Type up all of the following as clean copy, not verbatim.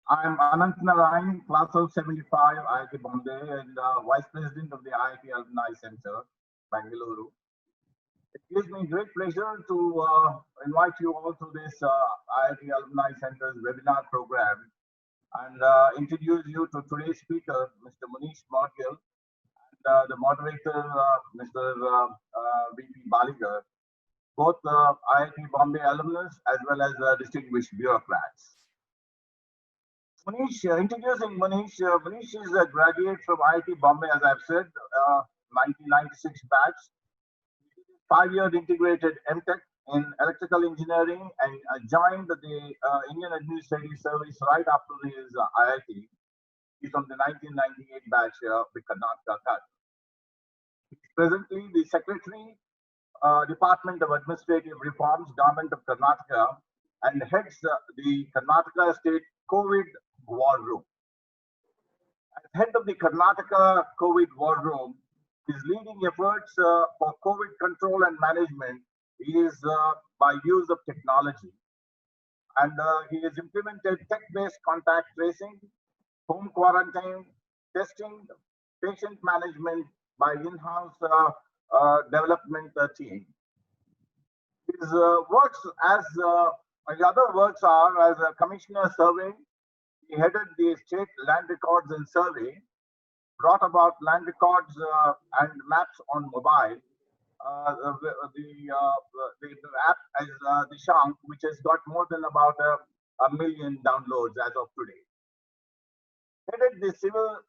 I'm Anant Narayan, class of 75, IIT Bombay, and Vice President of the IIT Alumni Center, Bangalore. It gives me great pleasure to invite you all to this IIT Alumni Center's webinar program and introduce you to today's speaker, Mr. Manish Margil, and the moderator, Mr. VP Baligar, both IIT Bombay alumnus as well as distinguished bureaucrats. Manish, introducing Manish. Manish is a graduate from IIT Bombay, as I've said, 1996 batch. 5-year integrated MTech in electrical engineering and joined the Indian Administrative Service right after his IIT. He's from the 1998 batch with Karnataka Cut. He's presently the Secretary, Department of Administrative Reforms, Government of Karnataka, and heads the Karnataka State COVID War Room. As head of the Karnataka COVID War Room, his leading efforts for COVID control and management is by use of technology. And he has implemented tech-based contact tracing, home quarantine, testing, patient management by in-house development team. His works as his other works are as a commissioner survey. He headed the state land records and survey, brought about land records and maps on mobile. The app is the Shank, which has got more than about a million downloads as of today. Headed the civil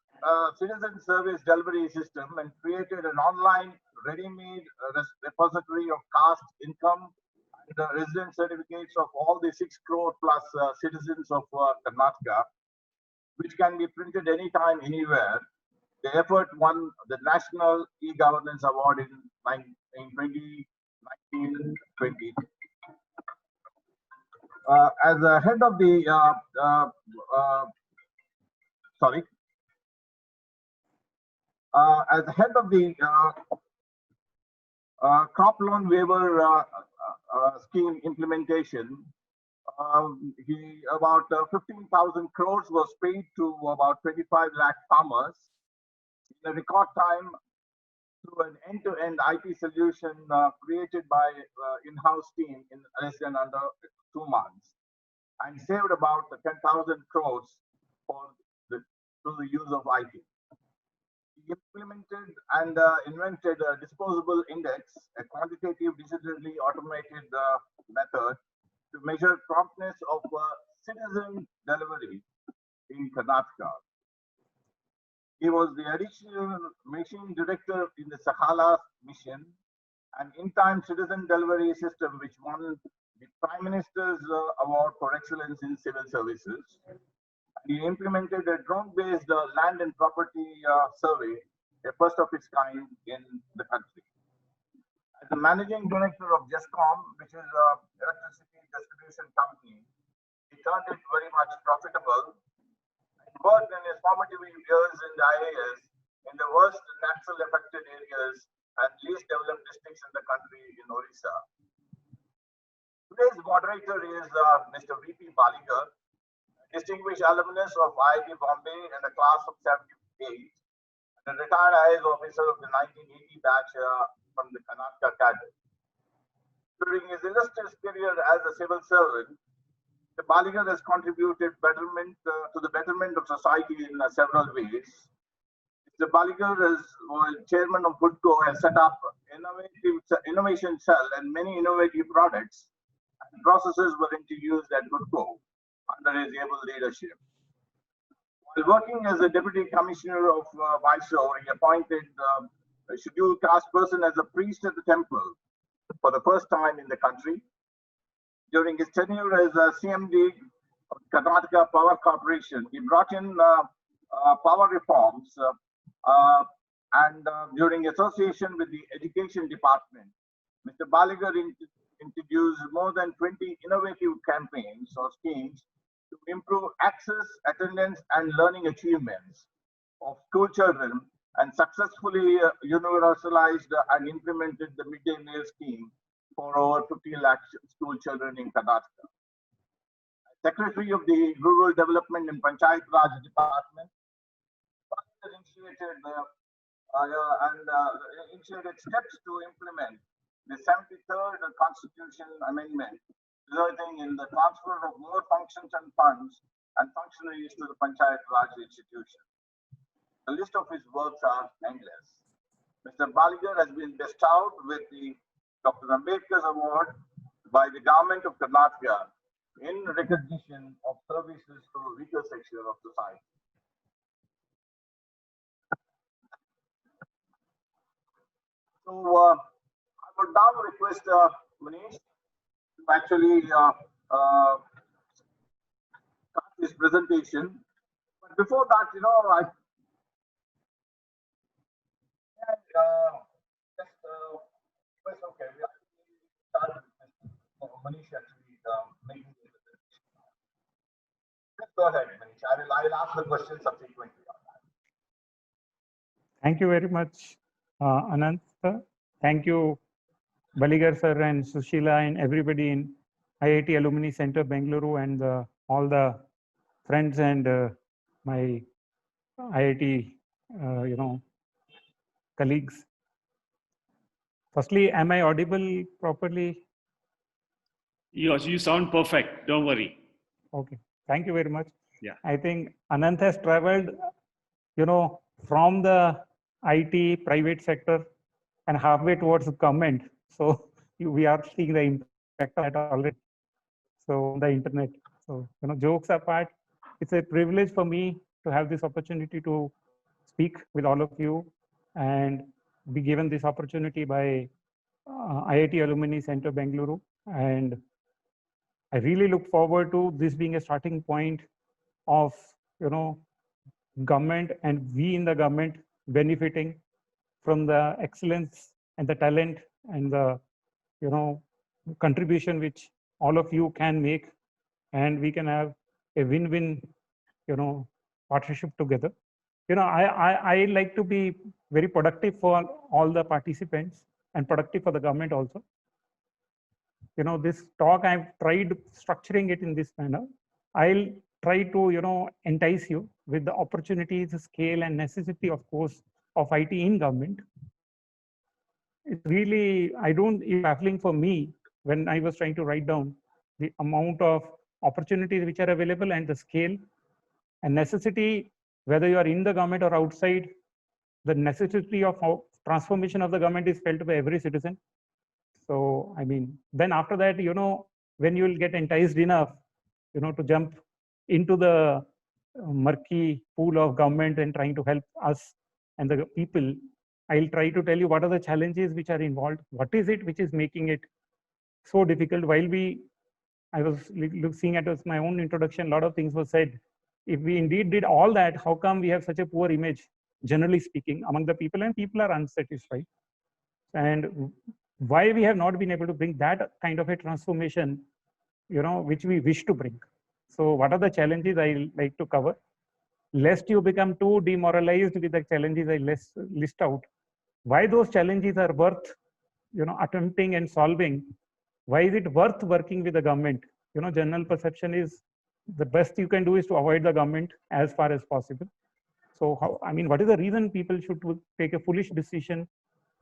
citizen service delivery system and created an online ready-made repository of caste, income, and resident certificates of all the 6 crore plus citizens of Karnataka, which can be printed anytime, anywhere. The effort won the National E-Governance Award in 2019-20. As a head of the as head of the crop loan waiver scheme implementation, about 15,000 crores was paid to about 25 lakh farmers in a record time through an end-to-end IT solution created by in-house team in less than under 2 months, and saved about 10,000 crores through the use of IT. He implemented and invented a disposable index, a quantitative digitally automated method to measure promptness of citizen delivery in Karnataka. He was the additional mission director in the Sakhala mission, an in-time citizen delivery system which won the Prime Minister's Award for Excellence in Civil Services. He implemented a drone-based land and property survey, a first of its kind in the country. As the managing director of JESCOM, which is an electricity distribution company, he turned it very much profitable. He worked in his formative years in the IAS in the worst natural affected areas and least developed districts in the country in Orissa. Today's moderator is Mr. VP Baligar, distinguished alumnus of IIT Bombay and a class of 78, and a retired IAS officer of the 1980 batch from the Karnataka cadre. During his illustrious career as a civil servant, the Baligar has contributed to the betterment of society in several ways. The Baligar was chairman of Goodco and set up innovation cell, and many innovative products and processes were introduced at Goodco under his able leadership. While working as a deputy commissioner of Mysore, he appointed a scheduled caste person as a priest at the temple for the first time in the country. During his tenure as CMD of Karnataka Power Corporation, he brought in power reforms and during association with the Education Department, Mr. Baligar introduced more than 20 innovative campaigns or schemes to improve access, attendance, and learning achievements of school children, and successfully universalized and implemented the midday meal scheme for over 50 lakh school children in Karnataka. Secretary of the Rural Development and Panchayat Raj Department, initiated steps to implement the 73rd Constitution Amendment, resulting in the transfer of more functions and funds and functionaries to the Panchayat Raj institution. The list of his works are endless. Mr. Baligar has been bestowed with the Dr. Ambedkar's Award by the Government of Karnataka in recognition of services to a weaker section of society. So I would now request Manish to actually start his presentation. But before that, okay, we start with Manish actually making the presentation. Just go ahead, Manish. I will ask the question subsequently on that. Thank you very much, Anant sir. Thank you, Baligar sir and Sushila and everybody in IIT Alumni Center, Bengaluru, and all the friends and my IIT, colleagues. Firstly, am I audible properly? Yes, you sound perfect. Don't worry. Okay. Thank you very much. Yeah. I think Anant has traveled, from the IT private sector and halfway towards government. So we are seeing the impact of that already. So on the internet. So, jokes apart, it's a privilege for me to have this opportunity to speak with all of you and be given this opportunity by IIT Alumni Center, Bengaluru. And I really look forward to this being a starting point of, government and we in the government benefiting from the excellence and the talent and the, contribution which all of you can make, and we can have a win-win, partnership together. I like to be very productive for all the participants and productive for the government also. This talk, I've tried structuring it in this manner. I'll try to, entice you with the opportunities, scale, and necessity, of course, of IT in government. It's really, it's baffling for me when I was trying to write down the amount of opportunities which are available and the scale and necessity, whether you are in the government or outside, the necessity of transformation of the government is felt by every citizen. So, I mean, then after that, when you will get enticed enough, to jump into the murky pool of government and trying to help us and the people, I'll try to tell you what are the challenges which are involved. What is it which is making it so difficult? I was seeing it as my own introduction, a lot of things were said. If we indeed did all that, how come we have such a poor image, generally speaking, among the people, and people are unsatisfied? And why we have not been able to bring that kind of a transformation, which we wish to bring. So what are the challenges I like to cover? Lest you become too demoralized with the challenges I list out. Why those challenges are worth, attempting and solving. Why is it worth working with the government? General perception is the best you can do is to avoid the government as far as possible. So what is the reason people should take a foolish decision,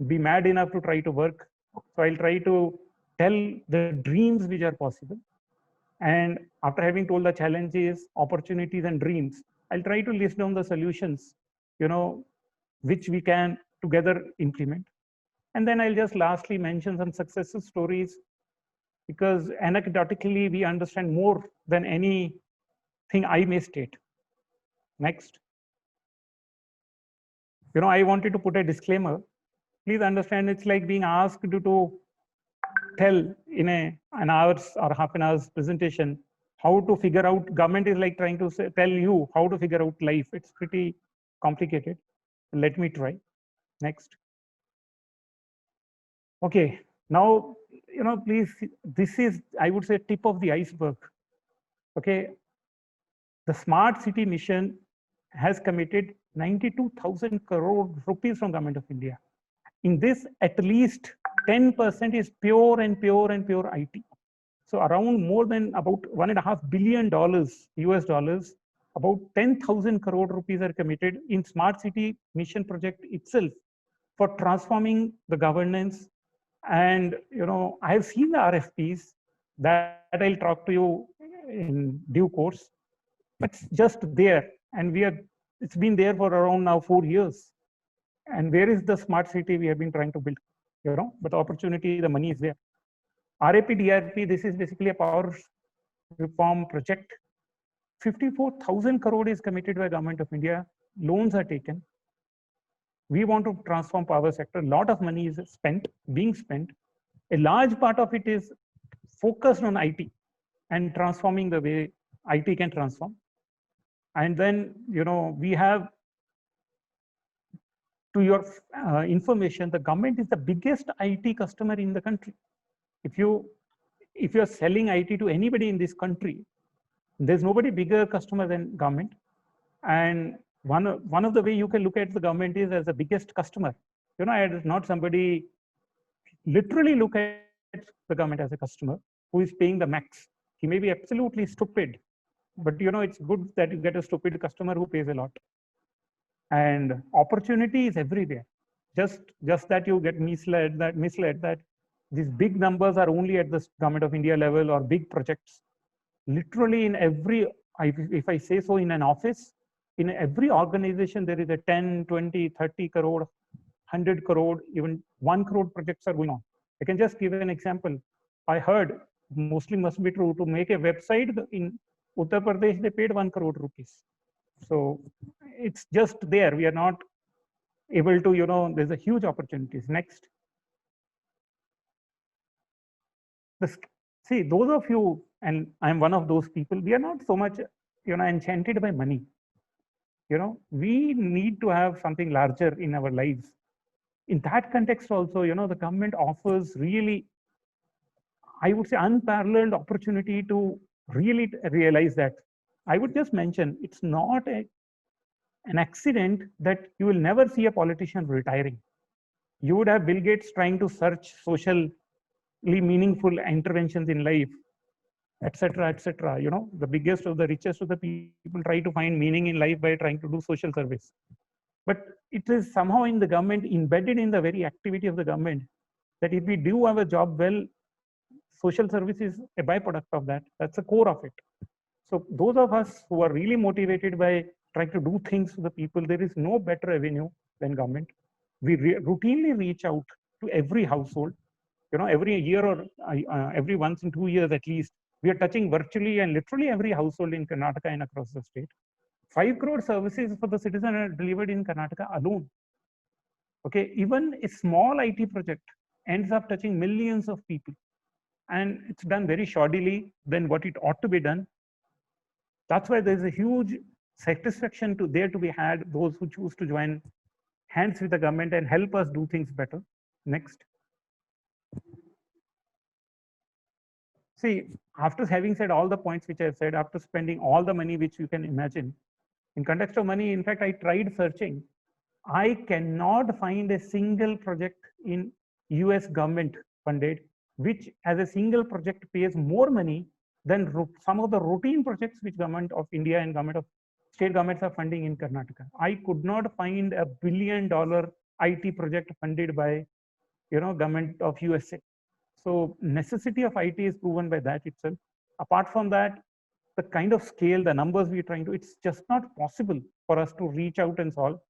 be mad enough to try to work? So I'll try to tell the dreams which are possible. And after having told the challenges, opportunities, and dreams, I'll try to list down the solutions, which we can together implement. And then I'll just lastly mention some success stories, because anecdotally we understand more than anything I may state. Next. I wanted to put a disclaimer. Please understand, it's like being asked to tell in an hour's or half an hour's presentation how to figure out. Government is like trying to tell you how to figure out life. It's pretty complicated. Let me try. Next. Okay, now, please, this is, I would say, tip of the iceberg. Okay, the smart city mission has committed 92,000 crore rupees from Government of India. In this, at least 10% is pure IT. So around more than about $1.5 billion US dollars, about 10,000 crore rupees are committed in smart city mission project itself for transforming the governance. And I have seen the RFPs that I'll talk to you in due course. But it's just there, and it's been there for around now 4 years. And where is the smart city we have been trying to build? But the opportunity, the money is there. RAP DRP, this is basically a power reform project. 54,000 crore is committed by Government of India. Loans are taken. We want to transform power sector. A lot of money is being spent. A large part of it is focused on IT and transforming the way IT can transform. And then, we have, to your information, the government is the biggest IT customer in the country. If you're selling IT to anybody in this country, there's nobody bigger customer than government. And one of the way you can look at the government is as the biggest customer. Not somebody literally look at the government as a customer who is paying the max. He may be absolutely stupid, but it's good that you get a stupid customer who pays a lot. And opportunity is everywhere. Just that you get misled that these big numbers are only at the Government of India level or big projects. Literally in every, if I say so, in an office, in every organization, there is a 10, 20, 30 crore, 100 crore, even 1 crore projects are going on. I can just give an example. I heard, mostly must be true, to make a website in Uttar Pradesh, they paid 1 crore rupees. So it's just there. We are not able to, there's a huge opportunities. Next. See, those of you, and I'm one of those people, we are not so much, enchanted by money. We need to have something larger in our lives. In that context also, the government offers really, I would say, unparalleled opportunity to really realize that. I would just mention, it's not an accident that you will never see a politician retiring. You would have Bill Gates trying to search socially meaningful interventions in life, etc., etc. The biggest of the richest of the people try to find meaning in life by trying to do social service. But it is somehow in the government, embedded in the very activity of the government, that if we do our job well, social service is a byproduct of that. That's the core of it. So those of us who are really motivated by trying to do things for the people, there is no better avenue than government. We routinely reach out to every household. Every year or every once in 2 years at least, we are touching virtually and literally every household in Karnataka and across the state. 5 crore services for the citizen are delivered in Karnataka alone. Okay, even a small IT project ends up touching millions of people, and it's done very shoddily than what it ought to be done. That's why there's a huge satisfaction to be had, those who choose to join hands with the government and help us do things better. Next. See, after having said all the points which I've said, after spending all the money which you can imagine, in context of money, in fact, I tried searching. I cannot find a single project in US government funded, which as a single project pays more money than some of the routine projects which Government of India and Government of state governments are funding in Karnataka. I could not find a $1 billion IT project funded by, Government of USA. So necessity of IT is proven by that itself. Apart from that, the kind of scale, the numbers we're trying to, it's just not possible for us to reach out and solve.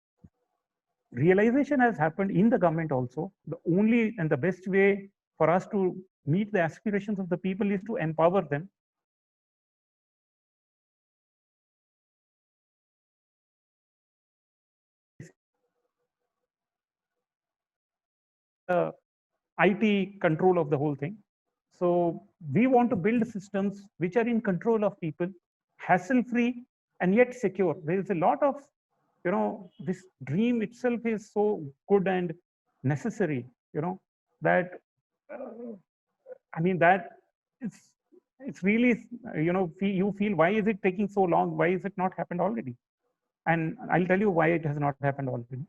Realization has happened in the government also. The only and the best way for us to meet the aspirations of the people is to empower them. IT control of the whole thing. So we want to build systems which are in control of people, hassle-free and yet secure. There is a lot of, this dream itself is so good and necessary, that, I mean, that it's really, you feel, why is it taking so long? Why is it not happened already? And I'll tell you why it has not happened already.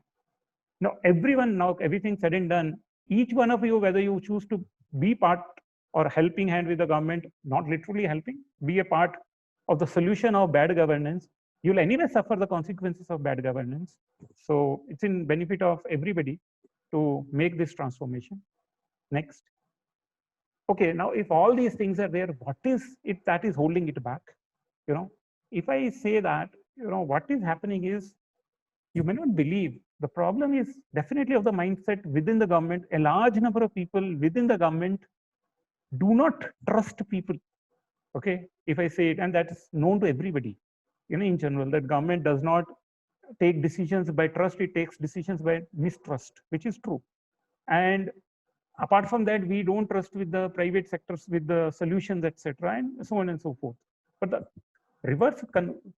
Now, everyone, now everything said and done, each one of you, whether you choose to be part or helping hand with the government, not literally helping, be a part of the solution of bad governance, you'll anyway suffer the consequences of bad governance. So it's in benefit of everybody to make this transformation. Next. Okay, now if all these things are there, what is it that is holding it back? You know, if I say that, you know, what is happening is, you may not believe, the problem is definitely of the mindset within the government. A large number of people within the government do not trust people. Okay, if I say it, and that's known to everybody, you know, in general, that government does not take decisions by trust, it takes decisions by mistrust, which is true. And apart from that, we don't trust with the private sectors with the solutions, etc., and so on and so forth. But the reverse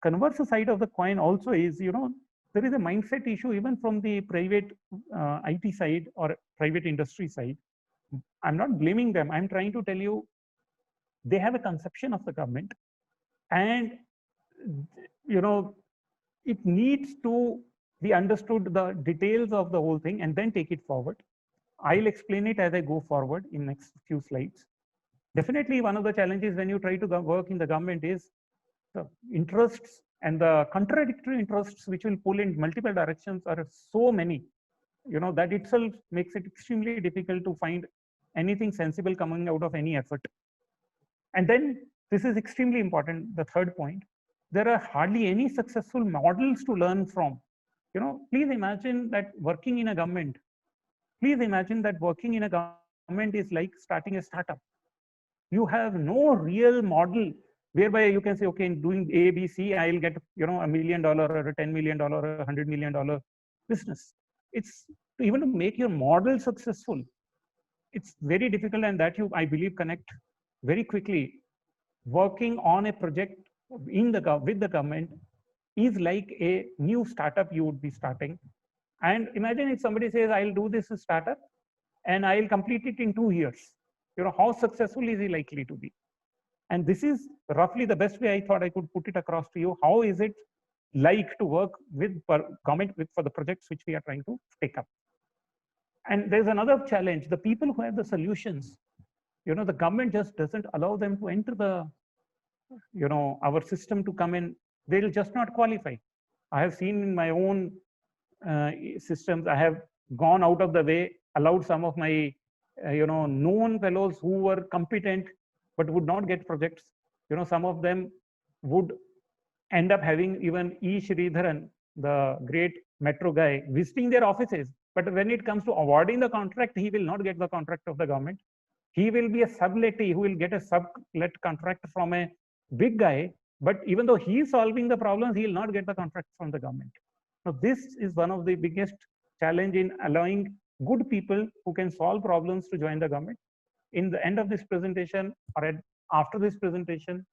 converse side of the coin also is, you know, there is a mindset issue even from the private IT side or private industry side. I'm not blaming them. I'm trying to tell you, they have a conception of the government, and you know, it needs to be understood, the details of the whole thing, and then take it forward. I'll explain it as I go forward in next few slides. Definitely one of the challenges when you try to work in the government is the interests and the contradictory interests which will pull in multiple directions are so many, you know, that itself makes it extremely difficult to find anything sensible coming out of any effort. And then this is extremely important, the third point, there are hardly any successful models to learn from. You know, please imagine that working in a government, please imagine that working in a government is like starting a startup. You have no real model whereby you can say, okay, in doing A, B, C, I'll get, you know, $1 million or a $10 million or a $100 million business. It's even to make your model successful, it's very difficult, and that you, I believe, connect very quickly. Working on a project in the with the government is like a new startup you would be starting. And imagine if somebody says, I'll do this startup and I'll complete it in 2 years. You know, how successful is he likely to be? And this is roughly the best way I thought I could put it across to you. How is it like to work with government for the projects which we are trying to take up? And there's another challenge. The people who have the solutions, you know, the government just doesn't allow them to enter the, you know, our system to come in. They'll just not qualify. I have seen in my own systems, I have gone out of the way, allowed some of my, you know, known fellows who were competent but would not get projects. You know, some of them would end up having even E. Sridharan, the great metro guy, visiting their offices. But when it comes to awarding the contract, he will not get the contract of the government. He will be a sublettee who will get a sublet contract from a big guy. But even though he is solving the problems, he will not get the contract from the government. Now, this is one of the biggest challenge in allowing good people who can solve problems to join the government. In the end of this presentation or after this presentation,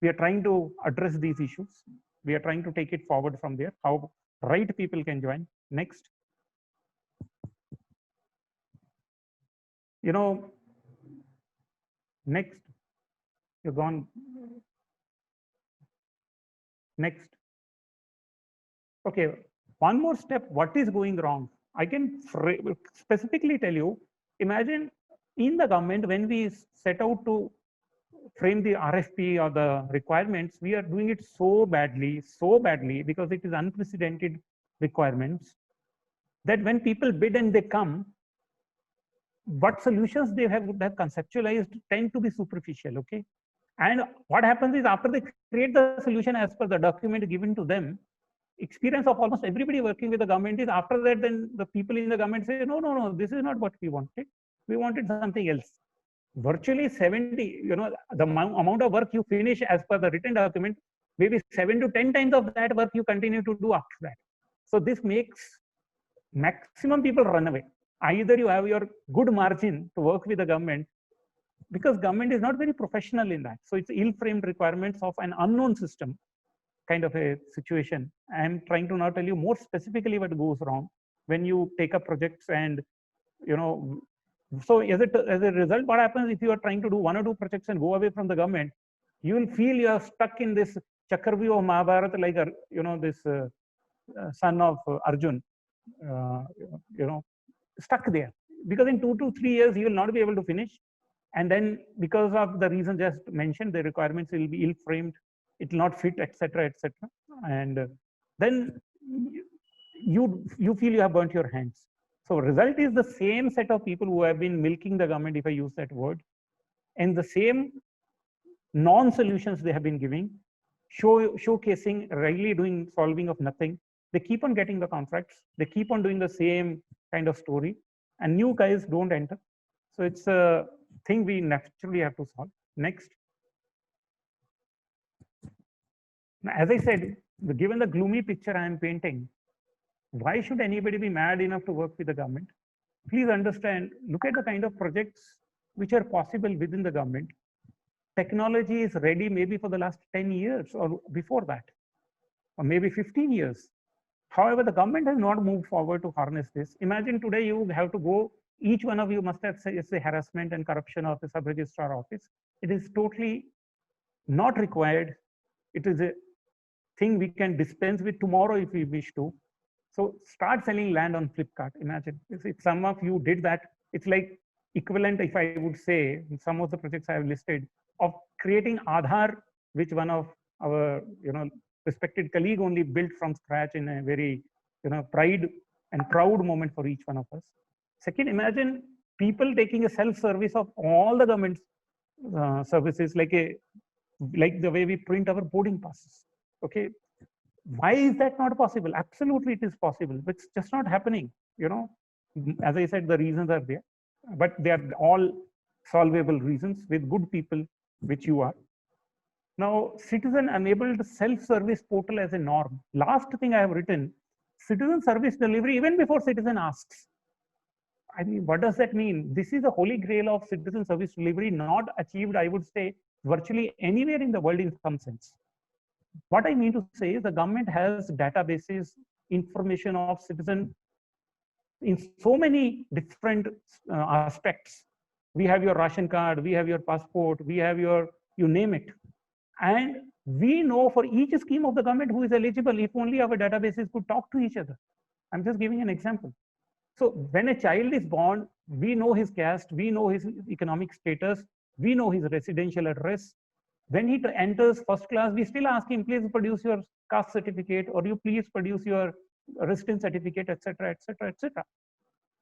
we are trying to address these issues. We are trying to take it forward from there, how right people can join. Next. You know, next. You're gone. Next. Okay, one more step. What is going wrong? I can specifically tell you, imagine in the government, when we set out to frame the RFP or the requirements, we are doing it so badly because it is unprecedented requirements, that when people bid and they come, what solutions they have conceptualized tend to be superficial, okay? And what happens is, after they create the solution as per the document given to them, experience of almost everybody working with the government is, after that, then the people in the government say, no, this is not what we wanted. We wanted something else. Virtually 70, you know, the amount of work you finish as per the written document, maybe 7 to 10 times of that work you continue to do after that. So this makes maximum people run away. Either you have your good margin to work with the government, because government is not very professional in that. So it's ill-framed requirements of an unknown system kind of a situation. I'm trying to now tell you more specifically what goes wrong when you take up projects. And, you know, so as a result, what happens if you are trying to do 1 or 2 projects and go away from the government, you will feel you are stuck in this Chakravyuh of Mahabharata, like, you know, this son of Arjun, you know, stuck there. Because in 2 to 3 years, you will not be able to finish. And then because of the reason just mentioned, the requirements will be ill-framed, it will not fit, etc., etc. And then you feel you have burnt your hands. So result is the same set of people who have been milking the government, if I use that word, and the same non-solutions they have been giving, showcasing, really doing solving of nothing. They keep on getting the contracts. They keep on doing the same kind of story, and new guys don't enter. So it's a thing we naturally have to solve. Next. Now, as I said, given the gloomy picture I am painting, why should anybody be mad enough to work with the government? Please understand, look at the kind of projects which are possible within the government. Technology is ready maybe for the last 10 years or before that, or maybe 15 years. However, the government has not moved forward to harness this. Imagine today you have to go, each one of you must have say harassment and corruption of the sub-registrar office. It is totally not required. It is a thing we can dispense with tomorrow if we wish to. So start selling land on Flipkart. Imagine if some of you did that, it's like equivalent, if I would say, in some of the projects I have listed, of creating Aadhaar, which one of our respected colleague only built from scratch in a very pride and proud moment for each one of us. Second, imagine people taking a self-service of all the government services, like the way we print our boarding passes. Okay, why is that not possible? Absolutely, it is possible, but it's just not happening. As I said, the reasons are there, but they are all solvable reasons with good people, which you are. Now, citizen-enabled self-service portal as a norm. Last thing I have written, citizen service delivery even before citizen asks. I mean, what does that mean? This is the holy grail of citizen service delivery, not achieved, I would say, virtually anywhere in the world in some sense. What I mean to say is the government has databases, information of citizen in so many different aspects. We have your ration card, we have your passport, we have your, you name it. And we know for each scheme of the government who is eligible, if only our databases could talk to each other. I'm just giving an example. So when a child is born, we know his caste, we know his economic status, we know his residential address. When he enters first class, we still ask him, please produce your caste certificate, or you please produce your residence certificate, etc., etc., etc.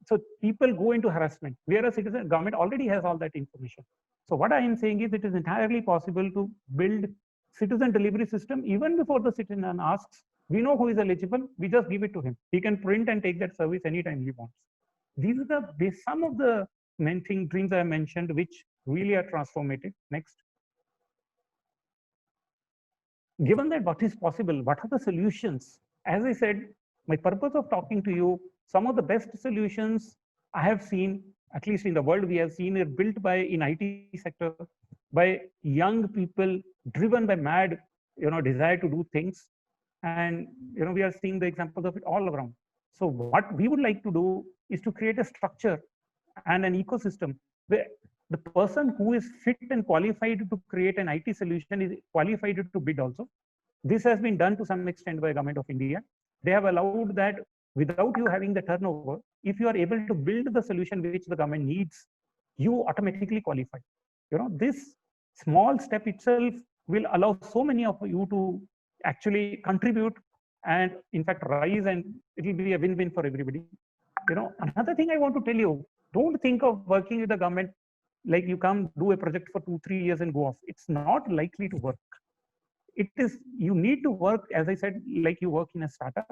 So people go into harassment, whereas citizen government already has all that information. So what I am saying is it is entirely possible to build citizen delivery system even before the citizen asks. We know who is eligible, we just give it to him. He can print and take that service anytime he wants. These are some of the main dreams I mentioned, which really are transformative. Next. Given that what is possible, what are the solutions? As I said, my purpose of talking to you, some of the best solutions I have seen, at least in the world we have seen, are built by in IT sector by young people driven by mad desire to do things. And we are seeing the examples of it all around. So what we would like to do is to create a structure and an ecosystem where the person who is fit and qualified to create an IT solution is qualified to bid also. This has been done to some extent by Government of India. They have allowed that without you having the turnover, if you are able to build the solution which the government needs, you automatically qualify. This small step itself will allow so many of you to actually contribute and in fact rise, and it will be a win-win for everybody. Another thing I want to tell you, don't think of working with the government like you come do a project for 2-3 years and go off. It's not likely to work. It is, you need to work, as I said, like you work in a startup.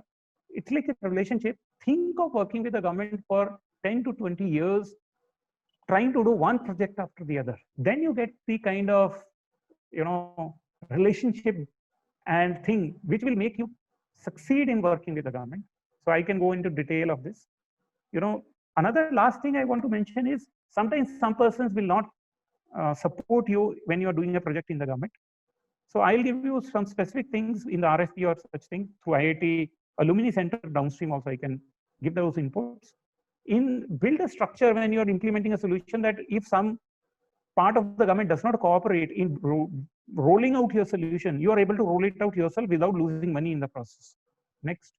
It's like a relationship. Think of working with the government for 10 to 20 years, trying to do one project after the other. Then you get the kind of relationship and thing which will make you succeed in working with the government. So I can go into detail of this. Another last thing I want to mention is sometimes some persons will not support you when you're doing a project in the government. So I'll give you some specific things in the RFP or such thing through IIT Alumni Center downstream also. I can give those inputs. Build a structure when you're implementing a solution that if some part of the government does not cooperate in rolling out your solution, you are able to roll it out yourself without losing money in the process. Next.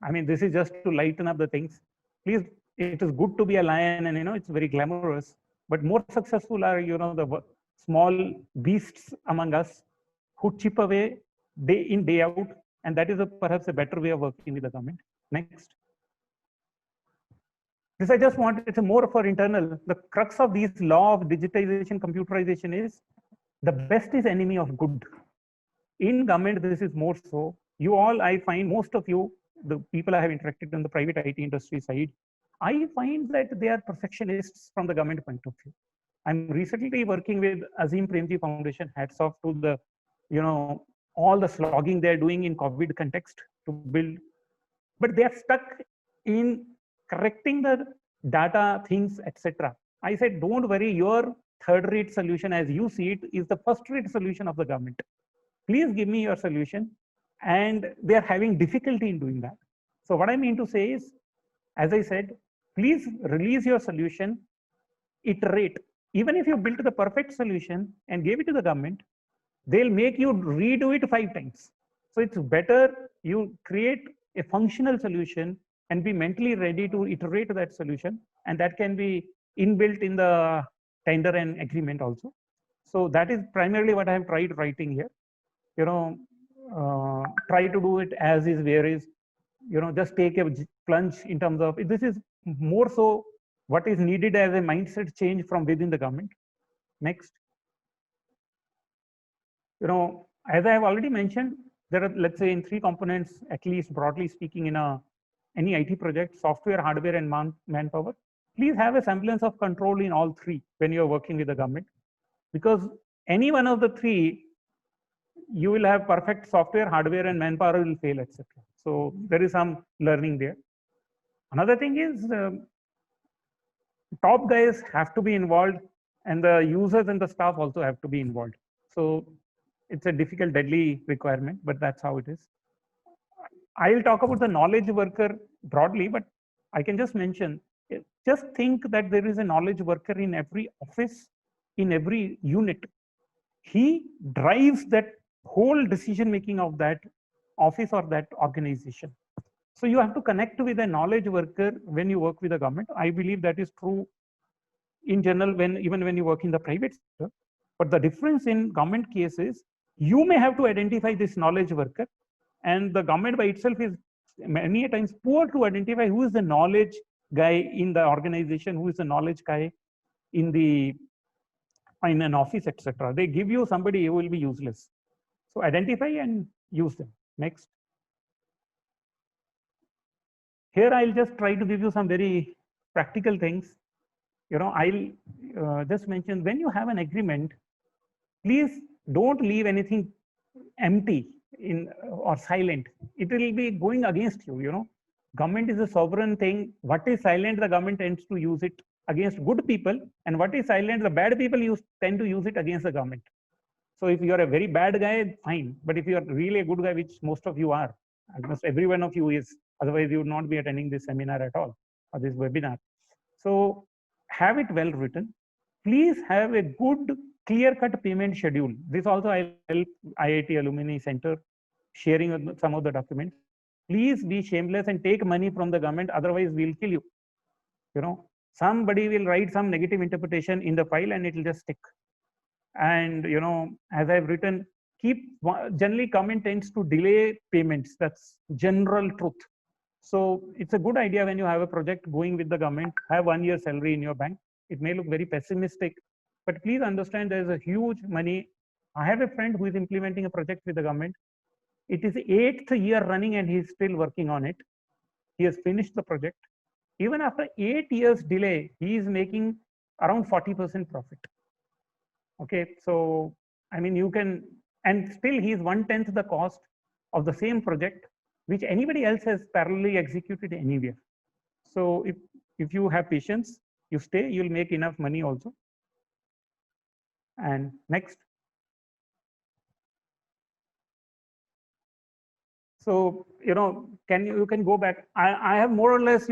I mean, this is just to lighten up the things. Please it is good to be a lion, and it's very glamorous. But more successful are the small beasts among us who chip away day in day out, and that is perhaps a better way of working with the government. Next. This I just wanted, it's a more for internal. The crux of these law of digitization, computerization is the best is enemy of good. In government, this is more so. You all, I find most of you, the people I have interacted in the private IT industry side, I find that they are perfectionists from the government point of view. I'm recently working with Azim Premji Foundation. Hats off to the, all the slogging they're doing in COVID context to build, but they are stuck in correcting the data things, etc. I said, don't worry, your third-rate solution as you see it is the first-rate solution of the government. Please give me your solution. And they are having difficulty in doing that. So what I mean to say is, as I said, please release your solution, iterate. Even if you built the perfect solution and gave it to the government, they'll make you redo it 5 times. So it's better you create a functional solution and be mentally ready to iterate that solution. And that can be inbuilt in the tender and agreement also. So that is primarily what I have tried writing here. Try to do it as is, where is, just take a plunge in terms of, this is more so what is needed as a mindset change from within the government. Next. As I have already mentioned, there are, let's say, in 3 components, at least broadly speaking, in any IT project: software, hardware, and manpower. Please have a semblance of control in all 3 when you're working with the government, because any one of the 3, you will have perfect software, hardware, and manpower will fail, etc. So there is some learning there. Another thing is, top guys have to be involved, and the users and the staff also have to be involved. So it's a difficult, deadly requirement, but that's how it is. I'll talk about the knowledge worker broadly, but I can just mention, just think that there is a knowledge worker in every office, in every unit. He drives that whole decision making of that office or that organization. So you have to connect with a knowledge worker when you work with the government. I believe that is true in general, even when you work in the private sector. But the difference in government cases, you may have to identify this knowledge worker, and the government by itself is many times poor to identify who is the knowledge guy in the organization, who is the knowledge guy in an office, etc. They give you somebody who will be useless. So identify and use them. Next. Here I'll just try to give you some very practical things. I'll just mention, when you have an agreement, please don't leave anything empty or silent. It will be going against you. Government is a sovereign thing. What is silent, the government tends to use it against good people, and what is silent, the bad people tend to use it against the government. So if you are a very bad guy, fine. But if you are really a good guy, which most of you are, almost every one of you is, otherwise you would not be attending this seminar at all, or this webinar. So have it well written. Please have a good, clear-cut payment schedule. This also I'll help IIT Alumni Center sharing some of the documents. Please be shameless and take money from the government, otherwise we'll kill you. Somebody will write some negative interpretation in the file and it will just stick. And as I've written, generally government tends to delay payments. That's general truth. So it's a good idea when you have a project going with the government, have 1 year salary in your bank. It may look very pessimistic, but please understand there is a huge money. I have a friend who is implementing a project with the government. It is 8th year running and he is still working on it. He has finished the project. Even after 8 years delay, he is making around 40% profit. Okay, so I mean, you can, and still he is 1/10 the cost of the same project, which anybody else has parallelly executed anywhere. So if you have patience, you stay, you'll make enough money also. And next. So, you can go back. I have more or less,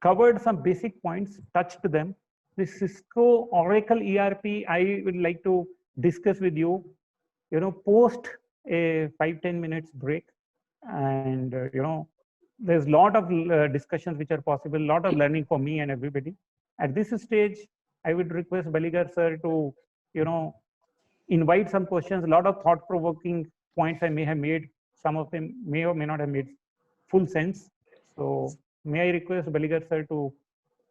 covered some basic points, touched them. The Cisco Oracle ERP, I would like to discuss with you, post a 5-10 minutes break. And, there's a lot of discussions which are possible, a lot of learning for me and everybody. At this stage, I would request Baligar sir to, invite some questions, a lot of thought-provoking points I may have made. Some of them may or may not have made full sense. So may I request Baligar sir to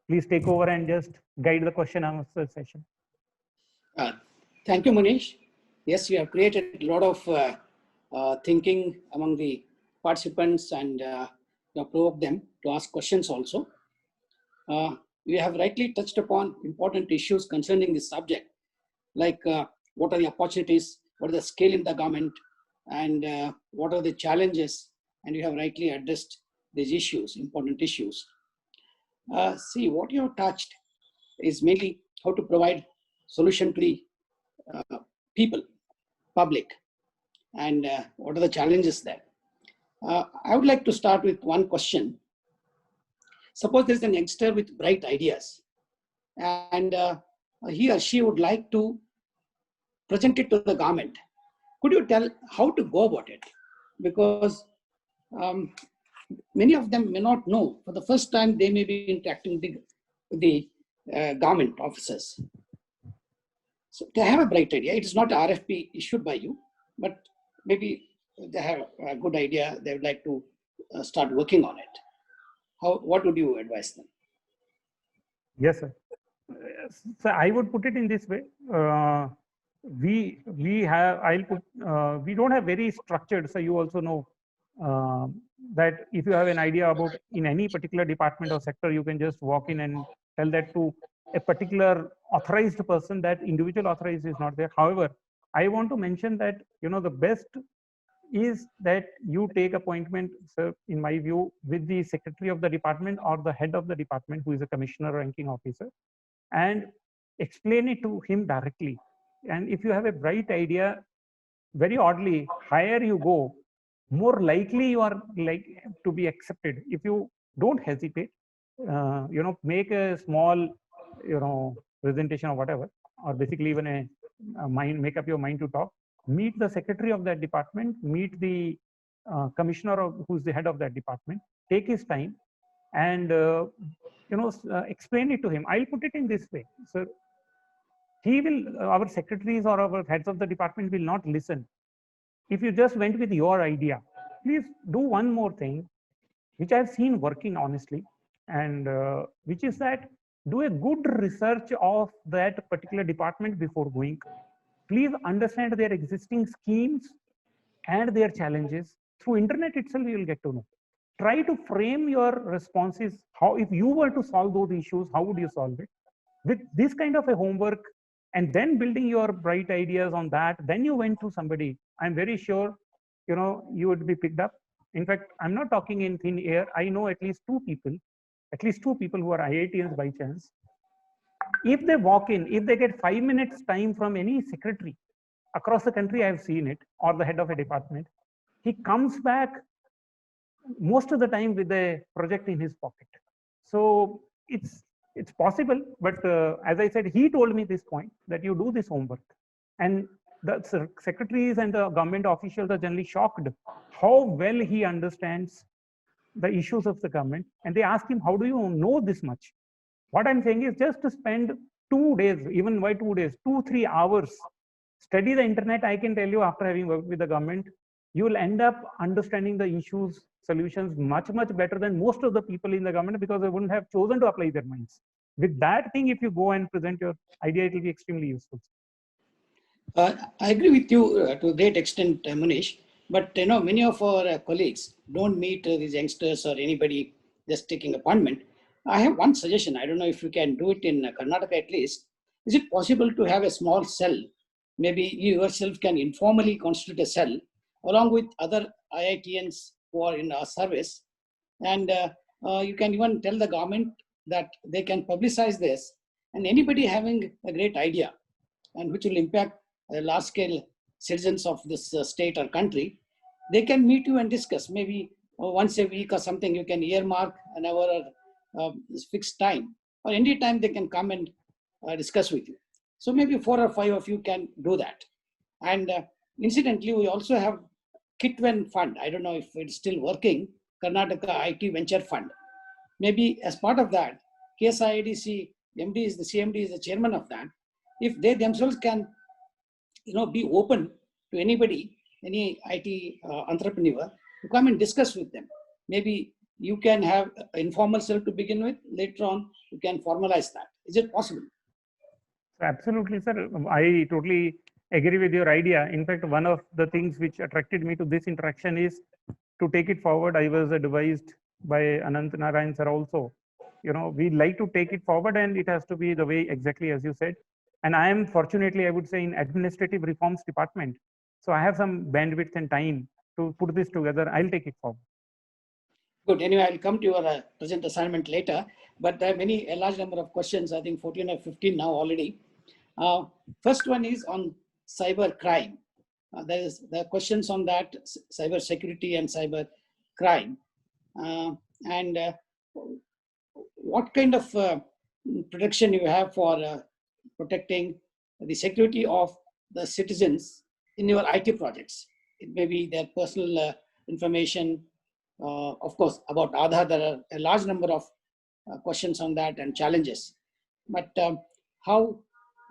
please take over and just guide the question and answer session. Thank you, Manish. Yes, you have created a lot of thinking among the participants and you have provoked them to ask questions also. You have rightly touched upon important issues concerning this subject, like what are the opportunities, what is the scale in the government, and what are the challenges, and you have rightly addressed these issues, important issues. See, what you have touched is mainly how to provide solution to the people, public, and what are the challenges there. I would like to start with one question. Suppose there is an youngster with bright ideas, and he or she would like to present it to the government. Could you tell how to go about it? Because many of them may not know. For the first time, they may be interacting with the government officers. So they have a bright idea. It is not RFP issued by you, but maybe they have a good idea. They would like to start working on it. What would you advise them? Yes, sir. So I would put it in this way. We don't have very structured. So you also know that if you have an idea about in any particular department or sector, you can just walk in and tell that to a particular authorized person. That individual authorized is not there. However, I want to mention that the best is that you take appointment, sir, in my view, with the secretary of the department or the head of the department, who is a commissioner ranking officer, and explain it to him directly. And if you have a bright idea, very oddly, higher you go, more likely you are to be accepted. If you don't hesitate, make a small, presentation or whatever, or basically even a make up your mind to talk. Meet the secretary of that department, meet the commissioner who's the head of that department, take his time and explain it to him. I'll put it in this way, sir. Our secretaries or our heads of the department will not listen. If you just went with your idea, please do one more thing, which I've seen working honestly, and which is that do a good research of that particular department before going. Please understand their existing schemes and their challenges. Through internet itself, you will get to know. Try to frame your responses. How, if you were to solve those issues, how would you solve it? With this kind of a homework, and then building your bright ideas on that, then you went to somebody, I'm very sure, you would be picked up. In fact, I'm not talking in thin air. I know at least two people who are IITians by chance. If they walk in, if they get 5 minutes time from any secretary across the country, I've seen it, or the head of a department, he comes back most of the time with a project in his pocket. So it's possible, but as I said, he told me this point, that you do this homework. And the secretaries and the government officials are generally shocked how well he understands the issues of the government. And they ask him, how do you know this much? What I'm saying is just to spend 2 days, even why 2 days, 2-3 hours, study the internet. I can tell you, after having worked with the government, you will end up understanding the issues, solutions much better than most of the people in the government, because they wouldn't have chosen to apply their minds. With that thing, if you go and present your idea, it will be extremely useful. I agree with you to a great extent, Manish. But many of our colleagues don't meet these youngsters or anybody just taking appointment. I have one suggestion. I don't know if you can do it in Karnataka at least. Is it possible to have a small cell? Maybe you yourself can informally constitute a cell along with other IITians who are in our service. And you can even tell the government that they can publicize this, and anybody having a great idea and which will impact large scale citizens of this state or country, they can meet you and discuss. Maybe once a week or something, you can earmark an hour or fixed time, or any time they can come and discuss with you. So maybe 4 or 5 of you can do that. And incidentally, we also have Kitwen Fund. I don't know if it's still working. Karnataka IT Venture Fund. Maybe as part of that, KSIIDC MD is the CMD is the chairman of that. If they themselves can, be open to anybody, any IT entrepreneur, to come and discuss with them. Maybe you can have an informal cell to begin with. Later on, you can formalize that. Is it possible? Absolutely, sir. I totally agree with your idea. In fact, one of the things which attracted me to this interaction is to take it forward. I was advised by Anant Narayan sir also. We like to take it forward, and it has to be the way exactly as you said. And I am fortunately, I would say, in administrative reforms department. So I have some bandwidth and time to put this together. I'll take it forward. Good. Anyway, I'll come to your present assignment later. But there are a large number of questions. I think 14 or 15 now already. First one is on cyber crime. There are questions on that, cyber security and cyber crime. And what kind of protection you have for protecting the security of the citizens in your IT projects? It may be their personal information. Of course, about Aadhaar, there are a large number of questions on that and challenges. But how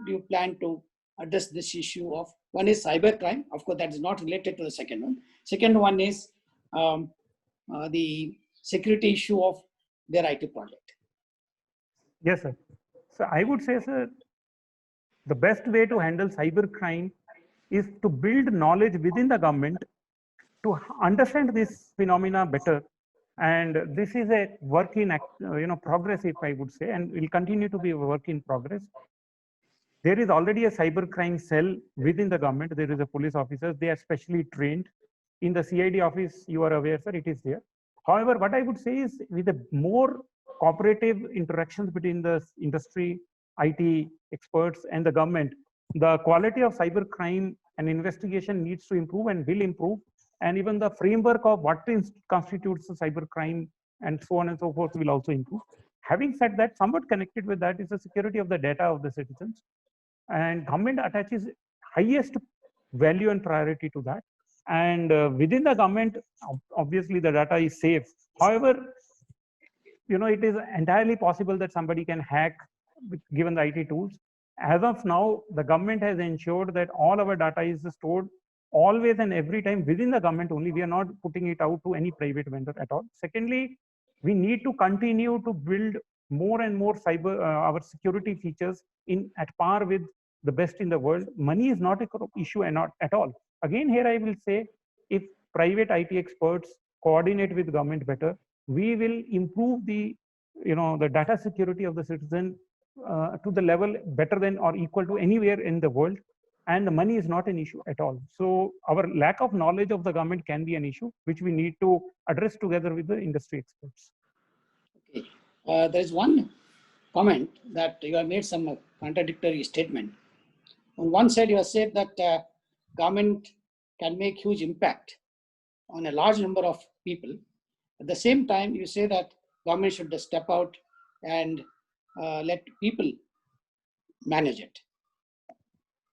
do you plan to address this issue of, one is cybercrime, of course, that is not related to the second one. Second one is the security issue of their IT project. Yes, sir. So I would say, sir, the best way to handle cybercrime is to build knowledge within the government to understand this phenomena better. And this is a work in progress, if I would say, and will continue to be a work in progress. There is already a cybercrime cell within the government. There is a police officers. They are specially trained. In the CID office, you are aware, sir, it is there. However, what I would say is, with the more cooperative interactions between the industry, IT experts, and the government, the quality of cybercrime and investigation needs to improve and will improve. And even the framework of what constitutes cybercrime and so on and so forth will also improve. Having said that, somewhat connected with that is the security of the data of the citizens. And government attaches highest value and priority to that. And within the government, obviously the data is safe. However, it is entirely possible that somebody can hack given the IT tools. As of now, the government has ensured that all our data is stored always and every time within the government only. We are not putting it out to any private vendor at all. Secondly, we need to continue to build more and more our security features at par with the best in the world. Money is not an issue and not at all. Again, here I will say, if private IT experts coordinate with government better, we will improve the data security of the citizen to the level better than or equal to anywhere in the world. And the money is not an issue at all. So our lack of knowledge of the government can be an issue, which we need to address together with the industry experts. Okay. There is one comment that you have made some contradictory statement. On one side, you have said that government can make huge impact on a large number of people. At the same time, you say that government should step out and let people manage it.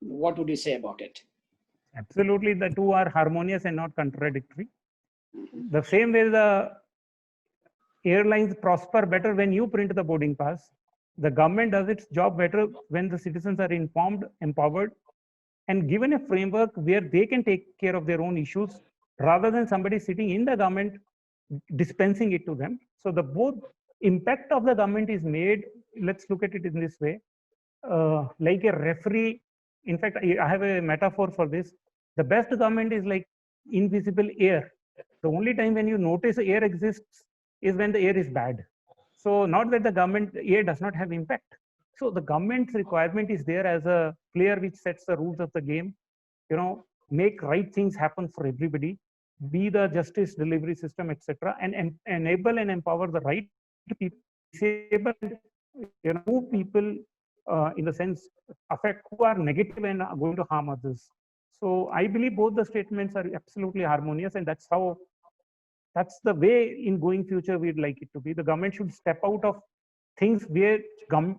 What would you say about it? Absolutely, the two are harmonious and not contradictory. The same way the airlines prosper better when you print the boarding pass, the government does its job better when the citizens are informed, empowered, and given a framework where they can take care of their own issues rather than somebody sitting in the government dispensing it to them. So the both impact of the government is made, let's look at it in this way, like a referee. In fact, I have a metaphor for this. The best government is like invisible air. The only time when you notice air exists is when the air is bad. So not that the government air does not have impact. So the government's requirement is there as a player which sets the rules of the game, make right things happen for everybody, be the justice delivery system, etc., and enable and empower the right people, disable, move people in the sense affect who are negative and are going to harm others. So I believe both the statements are absolutely harmonious, and that's the way in going future we'd like it to be. The government should step out of things where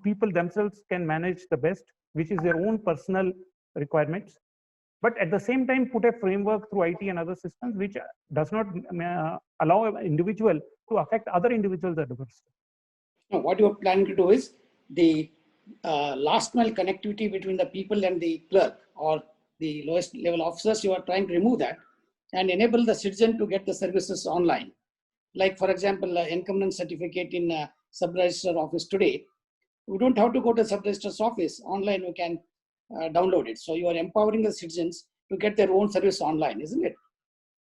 people themselves can manage the best, which is their own personal requirements. but at the same time put a framework through IT and other systems which does not allow an individual to affect other individuals adversely. No, what you are planning to do is the last mile connectivity between the people and the clerk or the lowest level officers. You are trying to remove that and enable the citizen to get the services online. Like, for example, incumbent certificate in a sub-register office today, we don't have to go to the sub-registrar's office. Online, we can download it. So you are empowering the citizens to get their own service online, isn't it?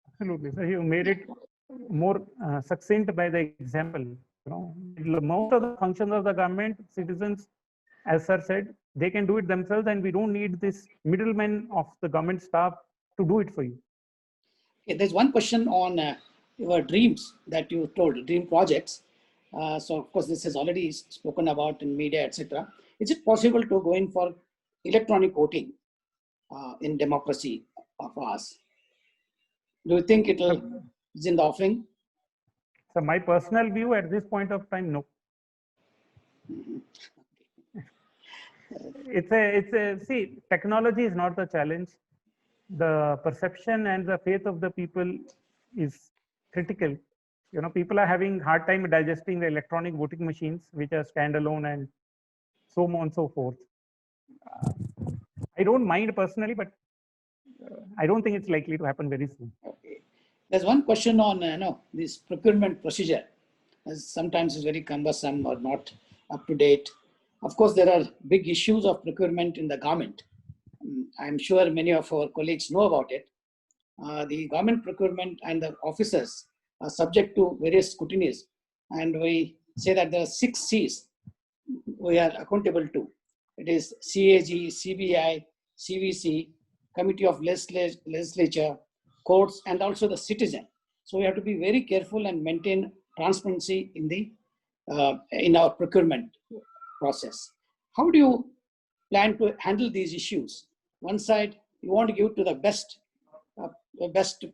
Absolutely. So you made it more succinct by the example. You know, most of the functions of the government, citizens, as sir said, they can do it themselves, and we don't need this middleman of the government staff to do it for you. Okay, there's one question on your dreams that you told, dream projects. So of course, this is already spoken about in media, etc. Is it possible to go in for electronic voting in democracy of ours? Do you think it is in the offing? So my personal view at this point of time, no. See, technology is not the challenge. The perception and the faith of the people is critical. You know, people are having hard time digesting the electronic voting machines, which are standalone and so on and so forth. I don't mind personally, but I don't think it's likely to happen very soon. Okay. There's one question on this procurement procedure. As sometimes it's very cumbersome or not up to date. Of course, there are big issues of procurement in the government. I'm sure many of our colleagues know about it. The government procurement and the officers are subject to various scrutinies. And we say that there are 6 C's we are accountable to. It is CAG, CBI, CVC, Committee of Legislature, courts, and also the citizen. So we have to be very careful and maintain transparency in our procurement process. How do you plan to handle these issues? One side, you want to give to the best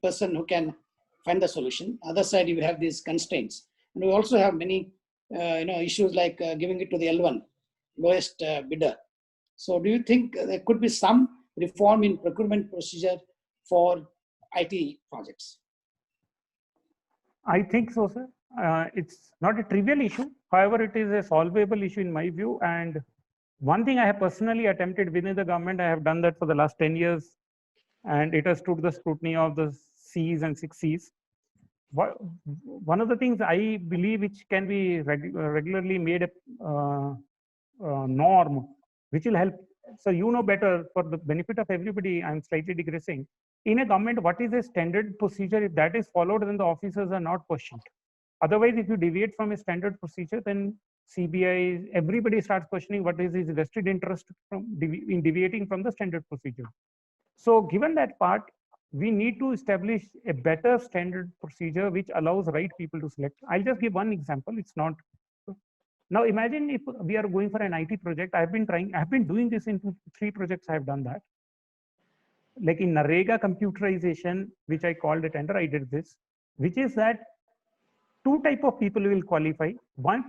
person who can find the solution. Other side, you have these constraints, and we also have many issues like giving it to the L1, lowest bidder. So, do you think there could be some reform in procurement procedure for IT projects? I think so, sir. It's not a trivial issue. However, it is a solvable issue in my view. And one thing I have personally attempted within the government, I have done that for the last 10 years, and it has stood the scrutiny of the C's and 6 C's. One of the things I believe which can be regularly made a norm, which will help. So you know better, for the benefit of everybody, I'm slightly digressing. In a government, what is a standard procedure? If that is followed, then the officers are not questioned. Otherwise, if you deviate from a standard procedure, then CBI, everybody starts questioning what is his vested interest in deviating from the standard procedure. So given that part, we need to establish a better standard procedure which allows right people to select. I'll just give one example. It's not. Now imagine if we are going for an IT project. I've been doing this in 3 projects. I've done that. Like in NREGA computerization, which I called a tender, I did this, which is that 2 types of people will qualify. One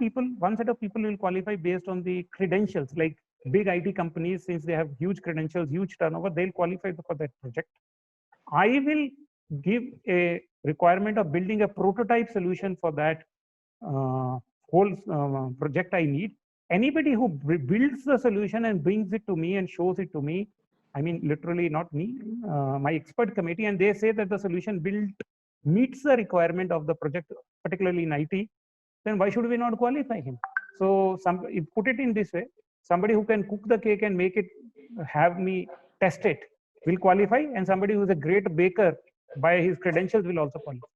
set of people will qualify based on the credentials, like big IT companies, since they have huge credentials, huge turnover, they'll qualify for that project. I will give a requirement of building a prototype solution for that whole project I need. Anybody who builds the solution and brings it to me and shows it to me, I mean, literally not me, my expert committee, and they say that the solution built meets the requirement of the project, particularly in IT, then why should we not qualify him? So put it in this way, somebody who can cook the cake and make it, have me test it, will qualify, and somebody who is a great baker by his credentials will also qualify.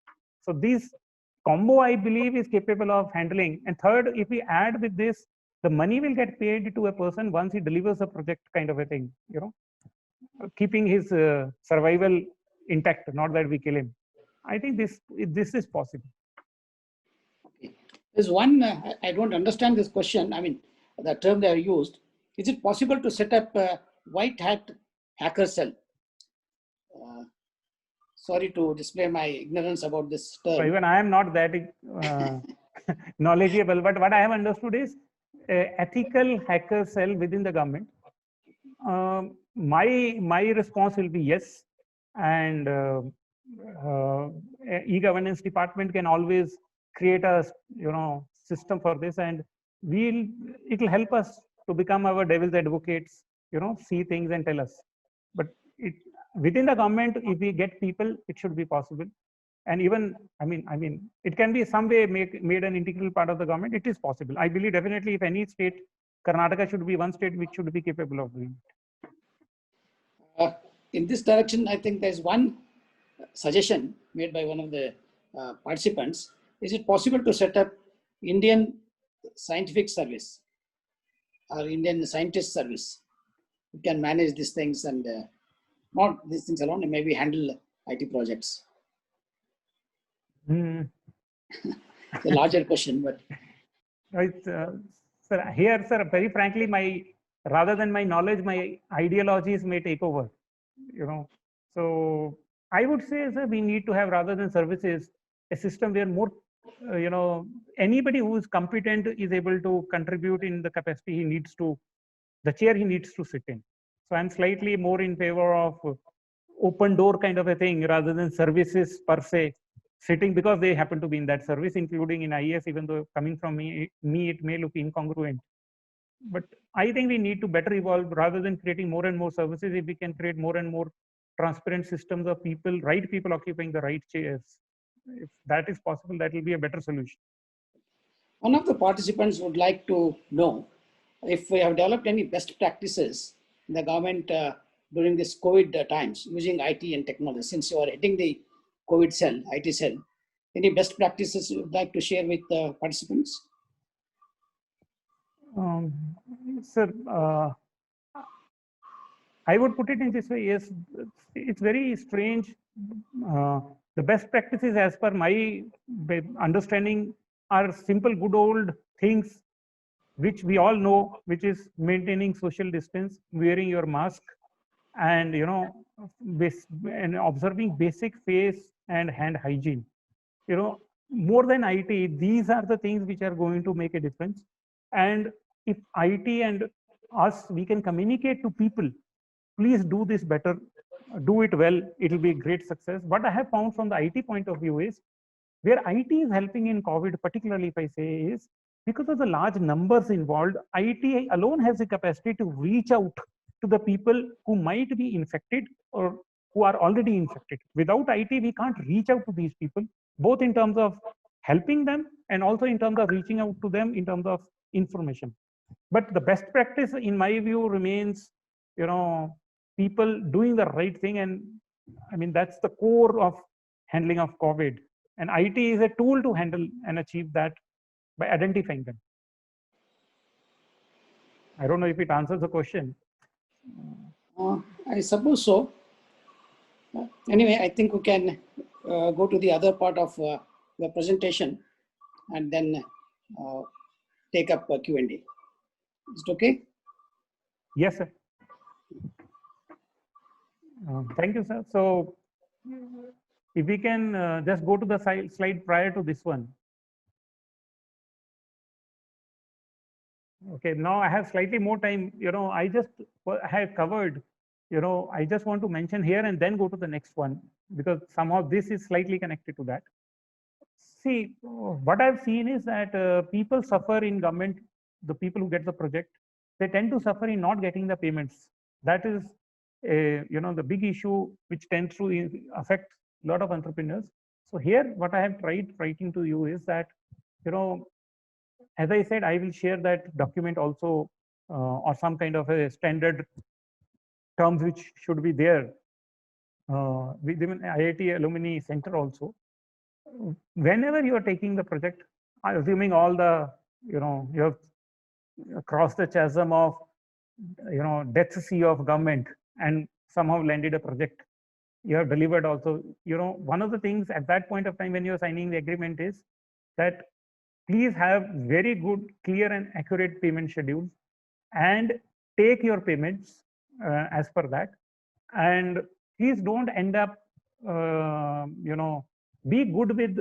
So this combo, I believe, is capable of handling. And third, if we add with this, the money will get paid to a person once he delivers a project, kind of a thing, you know, keeping his survival intact, not that we kill him. I think this is possible. Okay. There's one, I don't understand this question. I mean, the term they are used. Is it possible to set up a white hat hacker cell? Sorry to display my ignorance about this term. So even I am not that knowledgeable, but what I have understood is ethical hacker cell within the government. My response will be yes, and e-governance department can always create a system for this, and it will help us to become our devil's advocates, see things and tell us. But within the government, if we get people, it should be possible. And even it can be some way made an integral part of the government. It is possible. I believe definitely, if any state, Karnataka should be one state which should be capable of doing it. In this direction, I think there's one suggestion made by one of the participants. Is it possible to set up Indian scientific service or Indian scientist service? We can manage these things and not these things alone, and maybe handle IT projects. Hmm. It's a larger question, but Right, sir. Here, sir, very frankly, rather than my knowledge, my ideologies may take over. So I would say, sir, we need to have, rather than services, a system where more, anybody who is competent is able to contribute in the capacity he needs to, the chair he needs to sit in. So I'm slightly more in favor of open door kind of a thing rather than services per se sitting because they happen to be in that service, including in IAS, even though coming from me, it may look incongruent. But I think we need to better evolve rather than creating more and more services. If we can create more and more transparent systems of people, right people occupying the right chairs, if that is possible, that will be a better solution. one of the participants would like to know if we have developed any best practices in the government during this COVID times using IT and technology. Since you are heading the COVID cell, IT cell, any best practices you would like to share with the participants? Sir, I would put it in this way. Yes, it's very strange. The best practices, as per my understanding, are simple, good old things which we all know, which is maintaining social distance, wearing your mask, and and observing basic face and hand hygiene. More than IT, these are the things which are going to make a difference. And if IT and us, we can communicate to people, please do this better, do it well, it will be a great success. What I have found from the IT point of view is, where IT is helping in COVID, particularly if I say, is because of the large numbers involved, IT alone has the capacity to reach out to the people who might be infected or who are already infected. Without IT, we can't reach out to these people, both in terms of helping them and also in terms of reaching out to them in terms of information. But the best practice, in my view, remains, people doing the right thing. And that's the core of handling of COVID. And IT is a tool to handle and achieve that by identifying them. I don't know if it answers the question. I suppose so. Anyway, I think we can go to the other part of the presentation and then take up Q&A. Is it okay? Yes, sir. Thank you, sir. So if we can just go to the slide prior to this one. Okay, now I have slightly more time. I just have covered, I just want to mention here and then go to the next one, because somehow this is slightly connected to that. See, what I've seen is that people suffer in government, the people who get the project, they tend to suffer in not getting the payments. That is, the big issue which tends to affect a lot of entrepreneurs. So here, what I have tried writing to you is that, as I said, I will share that document also, or some kind of a standard terms which should be there within IIT Alumni Center also. Whenever you are taking the project, assuming all the, you have crossed the chasm of, death sea of government and somehow landed a project, you have delivered also. One of the things at that point of time when you are signing the agreement is that please have very good, clear and accurate payment schedules and take your payments as per that. And please don't end up, be good with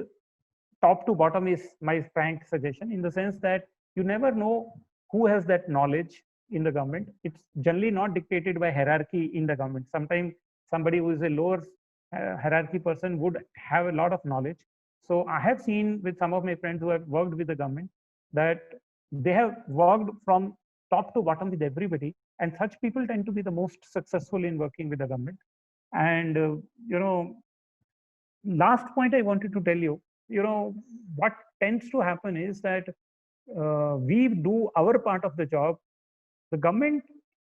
top to bottom is my frank suggestion, in the sense that you never know who has that knowledge, in the government. It's generally not dictated by hierarchy in the government. Sometimes somebody who is a lower hierarchy person would have a lot of knowledge. So I have seen with some of my friends who have worked with the government that they have worked from top to bottom with everybody, and such people tend to be the most successful in working with the government. And last point I wanted to tell you, what tends to happen is that we do our part of the job. The government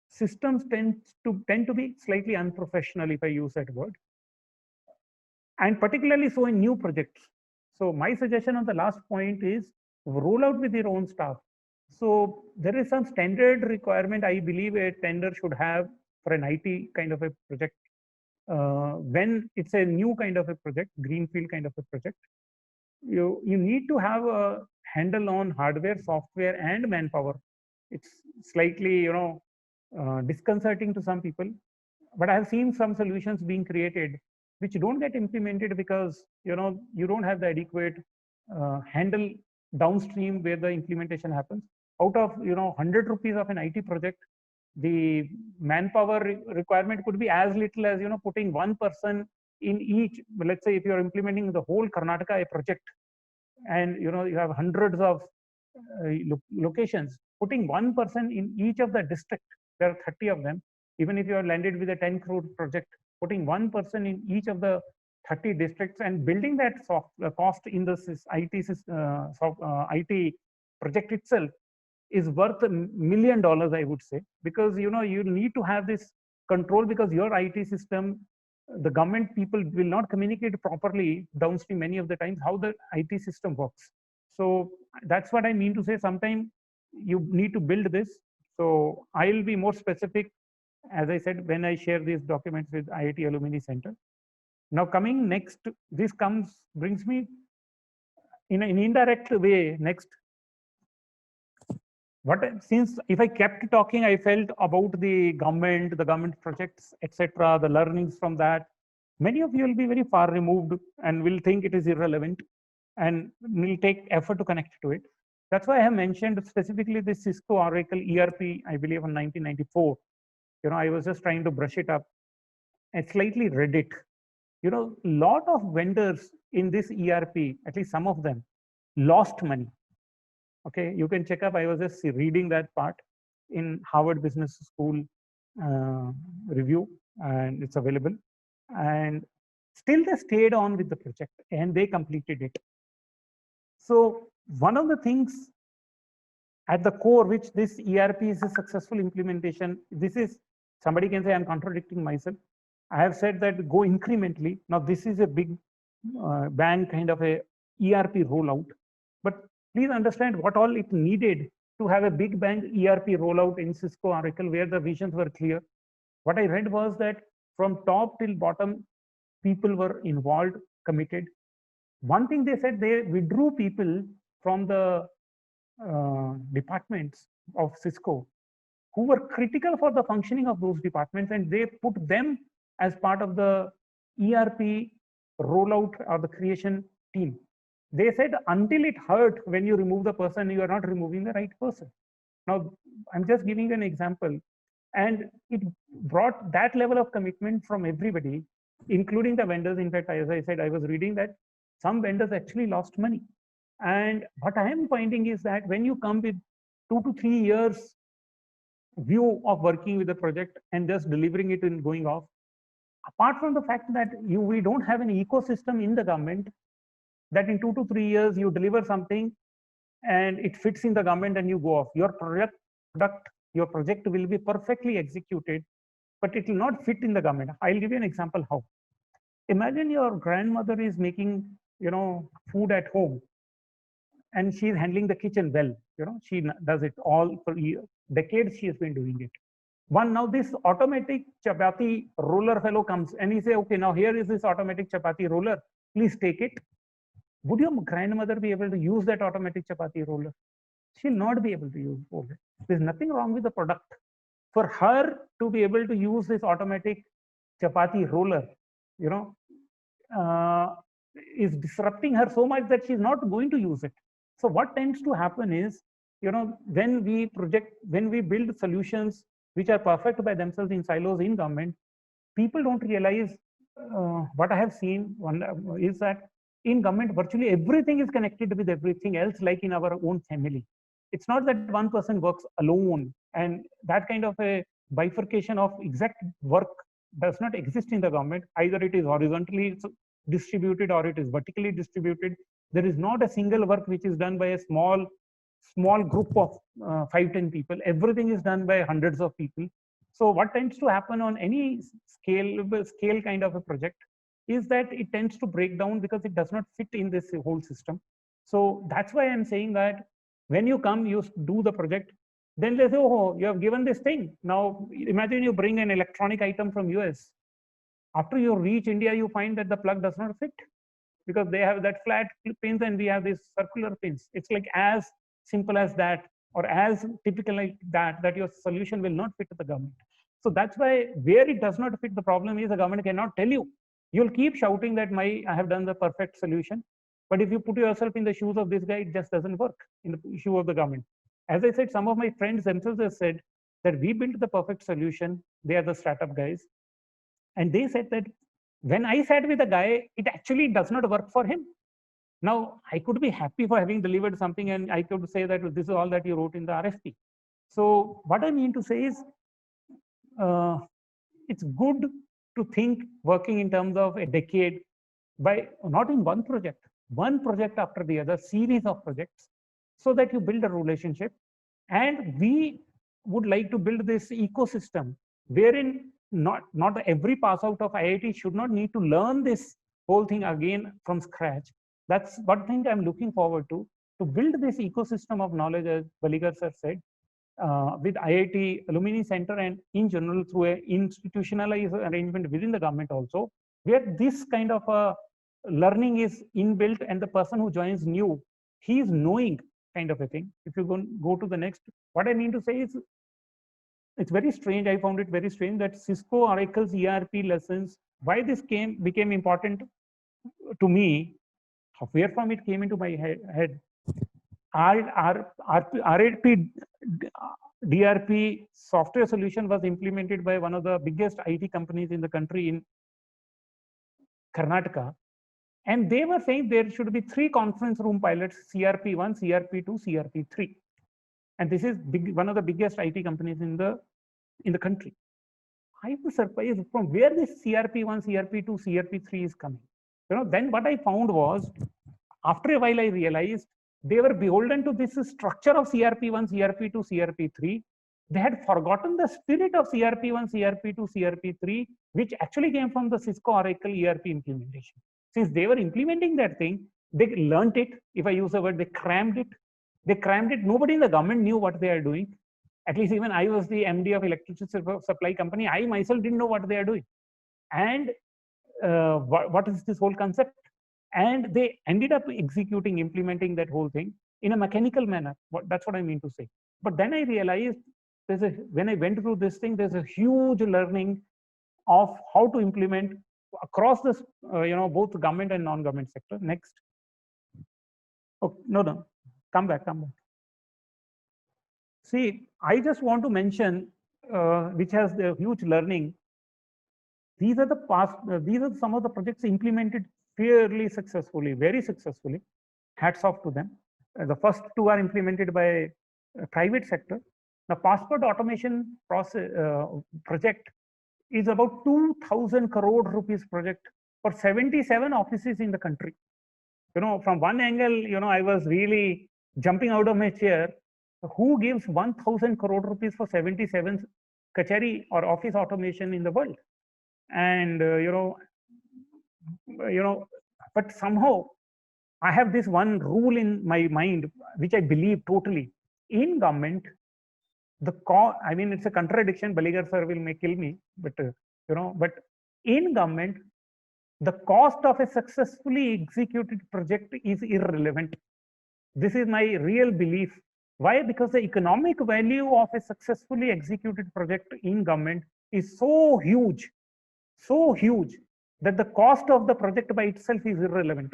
systems tend to be slightly unprofessional, if I use that word, and particularly so in new projects. So my suggestion on the last point is roll out with your own staff. So there is some standard requirement I believe a tender should have for an IT kind of a project. When it's a new kind of a project, greenfield kind of a project, you need to have a handle on hardware, software, and manpower. It's slightly disconcerting to some people, but I have seen some solutions being created which don't get implemented because you don't have the adequate handle downstream where the implementation happens. Out of 100 rupees of an IT project, the manpower requirement could be as little as putting one person in each. Let's say if you're implementing the whole Karnataka project, and you have hundreds of locations, putting one person in each of the district, there are 30 of them. Even if you are landed with a 10 crore project, putting one person in each of the 30 districts and building that cost in the IT project itself is worth $1 million, I would say, because you need to have this control, because your IT system, the government people will not communicate properly downstream many of the times how the IT system works. So that's what I mean to say. Sometimes you need to build this. So I'll be more specific, as I said, when I share these documents with IIT Alumni Center. Now coming next, this brings me in an indirect way next. Since if I kept talking, I felt about the government projects, etc., the learnings from that. Many of you will be very far removed and will think it is irrelevant and will take effort to connect to it. That's why I have mentioned specifically this Cisco Oracle ERP, I believe in 1994. I was just trying to brush it up and slightly read it. Lot of vendors in this ERP, at least some of them, lost money. Okay, you can check up. I was just reading that part in Harvard Business School review, and it's available. And still they stayed on with the project and they completed it. So one of the things at the core, which this ERP is a successful implementation, this is, somebody can say I'm contradicting myself. I have said that go incrementally. Now this is a big bang kind of a ERP rollout, but please understand what all it needed to have a big bang ERP rollout in Cisco Oracle, where the visions were clear. What I read was that from top till bottom, people were involved, committed. One thing they said, they withdrew people from the departments of Cisco who were critical for the functioning of those departments, and they put them as part of the ERP rollout or the creation team. They said until it hurt when you remove the person, you are not removing the right person. Now, I'm just giving an example. And it brought that level of commitment from everybody, including the vendors. In fact, as I said, I was reading that some vendors actually lost money. And what I am finding is that when you come with 2 to 3 years view of working with the project and just delivering it and going off, apart from the fact that we don't have an ecosystem in the government, that in 2 to 3 years you deliver something and it fits in the government and you go off. Your your project will be perfectly executed, but it will not fit in the government. I'll give you an example how. Imagine your grandmother is making, food at home, and she's handling the kitchen well. She does it all for years, decades. She has been doing it. Now this automatic chapati roller fellow comes and he say, okay, now here is this automatic chapati roller. Please take it. Would your grandmother be able to use that automatic chapati roller? She'll not be able to use it. There's nothing wrong with the product. For her to be able to use this automatic chapati roller, is disrupting her so much that she's not going to use it. So what tends to happen is when we build solutions which are perfect by themselves in silos in government, people don't realize what I have seen is that in government, virtually everything is connected with everything else, like in our own family. It's not that one person works alone, and that kind of a bifurcation of exact work does not exist in the government. Either it is horizontally distributed or it is vertically distributed. There is not a single work which is done by a small group of 5-10 people. Everything is done by hundreds of people. So what tends to happen on any scale kind of a project is that it tends to break down because it does not fit in this whole system. So that's why I'm saying that when you come, you do the project, then they say, oh, you have given this thing. Now imagine you bring an electronic item from US. After you reach India, you find that the plug does not fit because they have that flat pins and we have these circular pins. It's like as simple as that, or as typical like that your solution will not fit the government. So that's why where it does not fit, the problem is the government cannot tell you. You'll keep shouting that I have done the perfect solution. But if you put yourself in the shoes of this guy, it just doesn't work in the shoe of the government. As I said, some of my friends themselves have said that we built the perfect solution. They are the startup guys. And they said that when I sat with a guy, it actually does not work for him. Now, I could be happy for having delivered something and I could say that this is all that you wrote in the RFP. So what I mean to say is, it's good to think working in terms of a decade by not in one project after the other, series of projects, so that you build a relationship. And we would like to build this ecosystem wherein not every pass out of IIT should not need to learn this whole thing again from scratch. That's one thing I'm looking forward to build this ecosystem of knowledge, as Baligar sir said, with IIT Alumni Center and in general through an institutionalized arrangement within the government also, where this kind of a learning is inbuilt and the person who joins new, he is knowing kind of a thing. If you go to the next, what I mean to say is, it's very strange. I found it very strange that Cisco Oracle's ERP lessons, why this became important to me, where from it came into my head. RAP DRP software solution was implemented by one of the biggest IT companies in the country in Karnataka. And they were saying there should be 3 conference room pilots, CRP1, CRP2, CRP3. And this is one of the biggest IT companies in the country. I was surprised from where this CRP1, CRP2, CRP3 is coming. Then what I found was, after a while I realized they were beholden to this structure of CRP1, CRP2, CRP3. They had forgotten the spirit of CRP1, CRP2, CRP3, which actually came from the Cisco Oracle ERP implementation. Since they were implementing that thing, they learned it. If I use the word, they crammed it. Nobody in the government knew what they are doing. At least even I was the MD of electricity supply company. I myself didn't know what they are doing. And what is this whole concept? And they ended up implementing that whole thing in a mechanical manner. That's what I mean to say. But then I realized when I went through this thing, there's a huge learning of how to implement across this, both government and non-government sector. Next. Oh, no, come back. See, I just want to mention, which has the huge learning. These are some of the projects implemented fairly successfully, very successfully. Hats off to them. The first 2 are implemented by private sector. The passport automation process project is about 2,000 crore rupees project for 77 offices in the country. From one angle, I was really jumping out of my chair. Who gives 1,000 crore rupees for 77 kachari or office automation in the world? And but somehow I have this one rule in my mind, which I believe totally. In government, I mean, it's a contradiction. Baligar sir will kill me, but but in government, the cost of a successfully executed project is irrelevant. This is my real belief. Why? Because the economic value of a successfully executed project in government is so huge that the cost of the project by itself is irrelevant.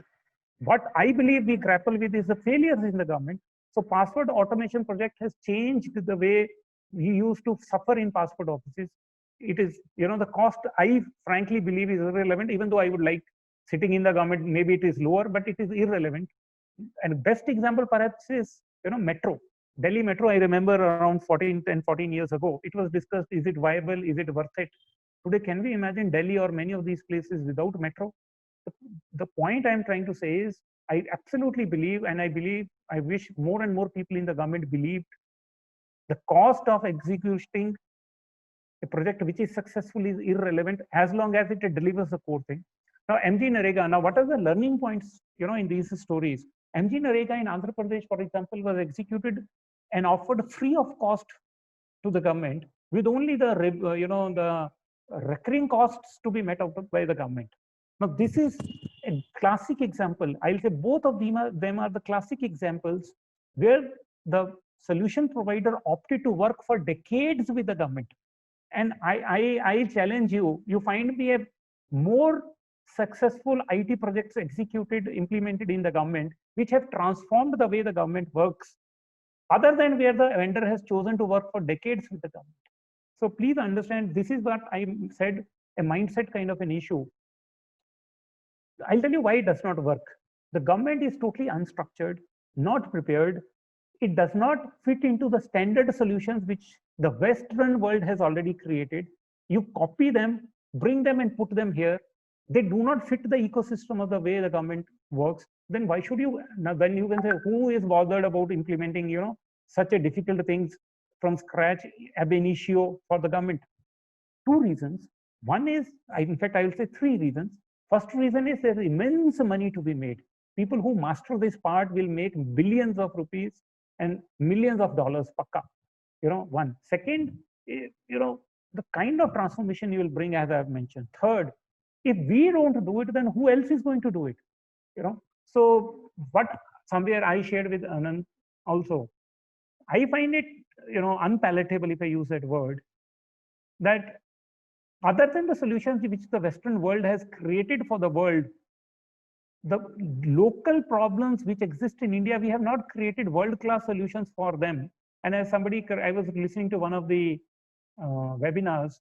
What I believe we grapple with is the failures in the government. So password automation project has changed the way we used to suffer in passport offices. It is, the cost, I frankly believe, is irrelevant, even though I would like sitting in the government, maybe it is lower, but it is irrelevant. And best example perhaps is, metro. Delhi Metro, I remember around 14 years ago, it was discussed, is it viable, is it worth it? Today, can we imagine Delhi or many of these places without metro? The point I'm trying to say is, I absolutely believe, and I wish more and more people in the government believed the cost of executing a project which is successful is irrelevant as long as it delivers the core thing. Now, MG Narega, now what are the learning points, in these stories? MG Narega in Andhra Pradesh, for example, was executed and offered free of cost to the government with only the, the recurring costs to be met out by the government. Now, this is a classic example. I'll say both of them are the classic examples where the solution provider opted to work for decades with the government. And I challenge you, you find me a more successful IT projects executed, implemented in the government, which have transformed the way the government works, other than where the vendor has chosen to work for decades with the government. So please understand, this is what I said, a mindset kind of an issue. I'll tell you why it does not work. The government is totally unstructured, not prepared. It does not fit into the standard solutions which the Western world has already created. You copy them, bring them and put them here. They do not fit the ecosystem of the way the government works. Then why should you, then you can say, who is bothered about implementing, such a difficult things from scratch ab initio for the government? Two reasons. One is, in fact, I will say three reasons. First reason is there's immense money to be made. People who master this part will make billions of rupees and millions of dollars, pakka. One. Second, the kind of transformation you will bring, as I've mentioned. Third, if we don't do it, then who else is going to do it? So what somewhere I shared with Anand also, I find it, unpalatable, if I use that word, that other than the solutions which the Western world has created for the world, the local problems which exist in India, we have not created world-class solutions for them. And as I was listening to one of the webinars,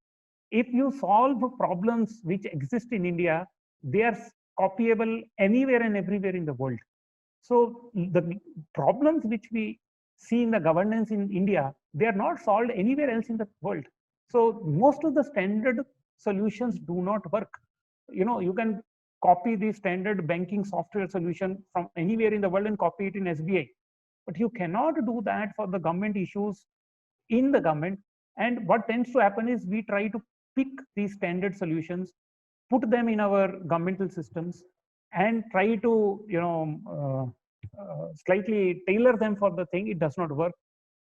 if you solve problems which exist in India, they are copyable anywhere and everywhere in the world. So the problems which we see in the governance in India, they are not solved anywhere else in the world. So most of the standard solutions do not work. You can copy the standard banking software solution from anywhere in the world and copy it in SBI. But you cannot do that for the government issues in the government. And what tends to happen is we try to pick these standard solutions, put them in our governmental systems, and try to slightly tailor them for the thing. It does not work.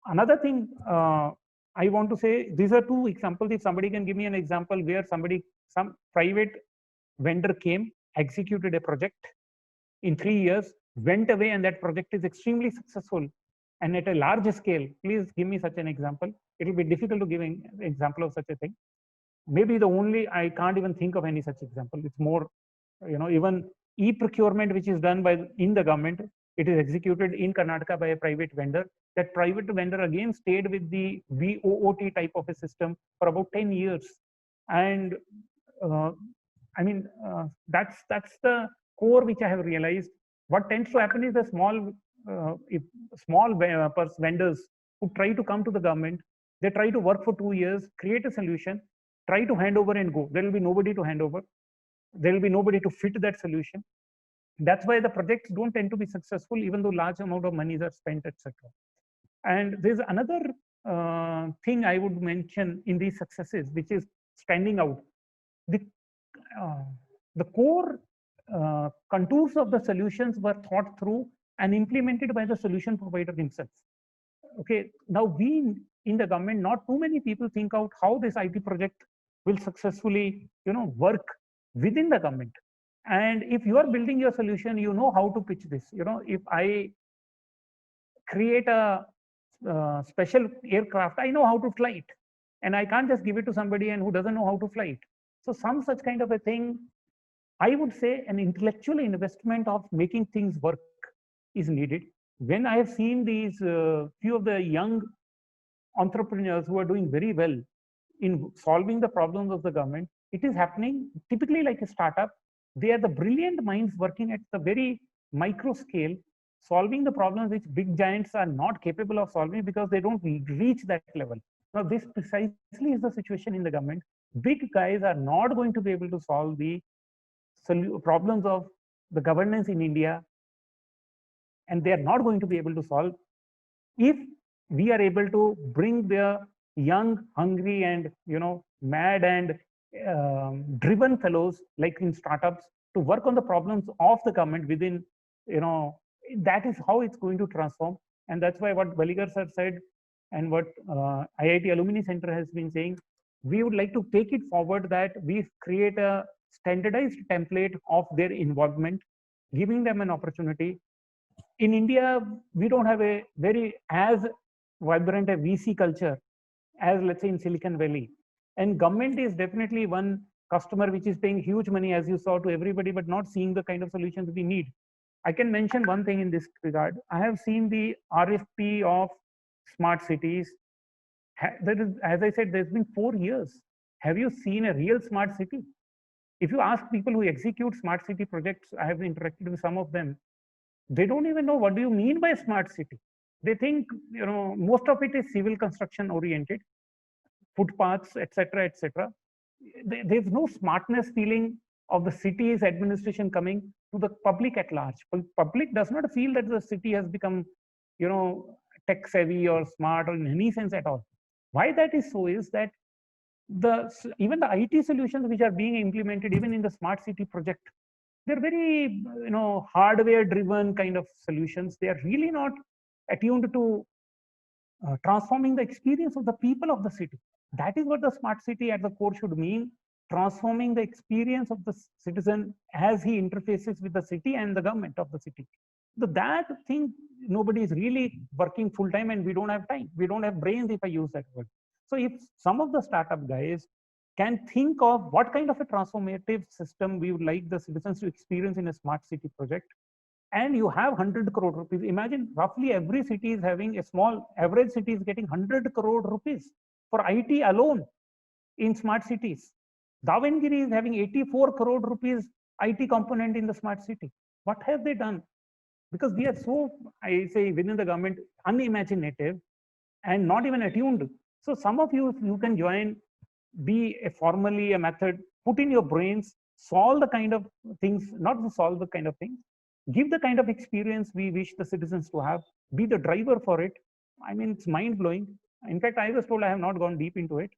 Another thing I want to say, these are two examples. If somebody can give me an example where some private vendor came, executed a project in 3 years, went away, and that project is extremely successful and at a large scale, please give me such an example. It will be difficult to give an example of such a thing. Maybe I can't even think of any such example. It's more, even e-procurement, which is done in the government, it is executed in Karnataka by a private vendor. That private vendor again stayed with the VOOT type of a system for about 10 years. And that's the core which I have realized. What tends to happen is the small vendors who try to come to the government, they try to work for 2 years, create a solution, try to hand over and go. There will be nobody to hand over. There will be nobody to fit that solution. That's why the projects don't tend to be successful, even though large amount of monies are spent, etc. And there's another thing I would mention in these successes, which is standing out. The core contours of the solutions were thought through and implemented by the solution provider himself. Okay, now we in the government, not too many people think out how this IT project will successfully, work within the government. And if you are building your solution, you know how to pitch this. If I create a special aircraft, I know how to fly it, and I can't just give it to somebody and who doesn't know how to fly it. So some such kind of a thing, I would say an intellectual investment of making things work is needed. when I have seen these few of the young entrepreneurs who are doing very well in solving the problems of the government, it is happening typically like a startup. They are the brilliant minds working at the very micro scale, solving the problems which big giants are not capable of solving because they don't reach that level. Now, this precisely is the situation in the government. Big guys are not going to be able to solve the problems of the governance in India, and they are not going to be able to solve if we are able to bring the young, hungry, and mad and driven fellows like in startups to work on the problems of the government within, that is how it's going to transform. And that's why what Valigar sir said and what IIT Alumni Center has been saying, we would like to take it forward that we create a standardized template of their involvement, giving them an opportunity. In India, we don't have a very as vibrant a VC culture as, let's say, in Silicon Valley. And government is definitely one customer which is paying huge money, as you saw, to everybody, but not seeing the kind of solutions we need. I can mention one thing in this regard. I have seen the RFP of smart cities. That is, as I said, there's been 4 years. Have you seen a real smart city? If you ask people who execute smart city projects, I have interacted with some of them, they don't even know what do you mean by smart city. They think, most of it is civil construction oriented, footpaths, etc., etc. There's no smartness feeling of the city's administration coming to the public at large. Public does not feel that the city has become, tech savvy or smart or in any sense at all. Why that is so is that even the IT solutions which are being implemented even in the smart city project, they're very hardware driven kind of solutions. They are really not attuned to transforming the experience of the people of the city. That is what the smart city at the core should mean, transforming the experience of the citizen as he interfaces with the city and the government of the city. So that thing, nobody is really working full time, and we don't have time. We don't have brains, if I use that word. So if some of the startup guys can think of what kind of a transformative system we would like the citizens to experience in a smart city project, and you have 100 crore rupees. Imagine roughly every city is having a small average city is getting 100 crore rupees for IT alone in smart cities. Davangere is having 84 crore rupees IT component in the smart city. What have they done? Because we are so, I say, within the government, unimaginative and not even attuned. So some of you, if you can join, be a formally a method, put in your brains, solve the kind of things, not to solve the kind of things, give the kind of experience we wish the citizens to have, be the driver for it. I mean, it's mind blowing. In fact, I was told, I have not gone deep into it.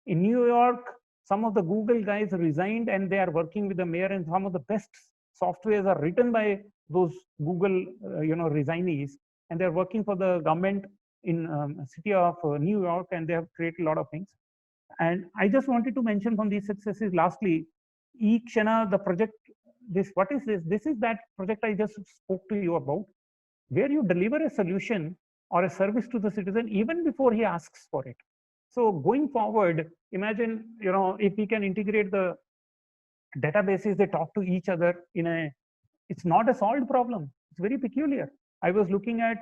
In New York, some of the Google guys resigned and they are working with the mayor, and some of the best softwares are written by those Google, resignees, and they're working for the government in city of New York, and they have created a lot of things. And I just wanted to mention from these successes, lastly, eKshana, the project, what is this? This is that project I just spoke to you about, where you deliver a solution or a service to the citizen even before he asks for it. So going forward, imagine, if we can integrate the databases, they talk to each other it's not a solved problem. It's very peculiar. I was looking at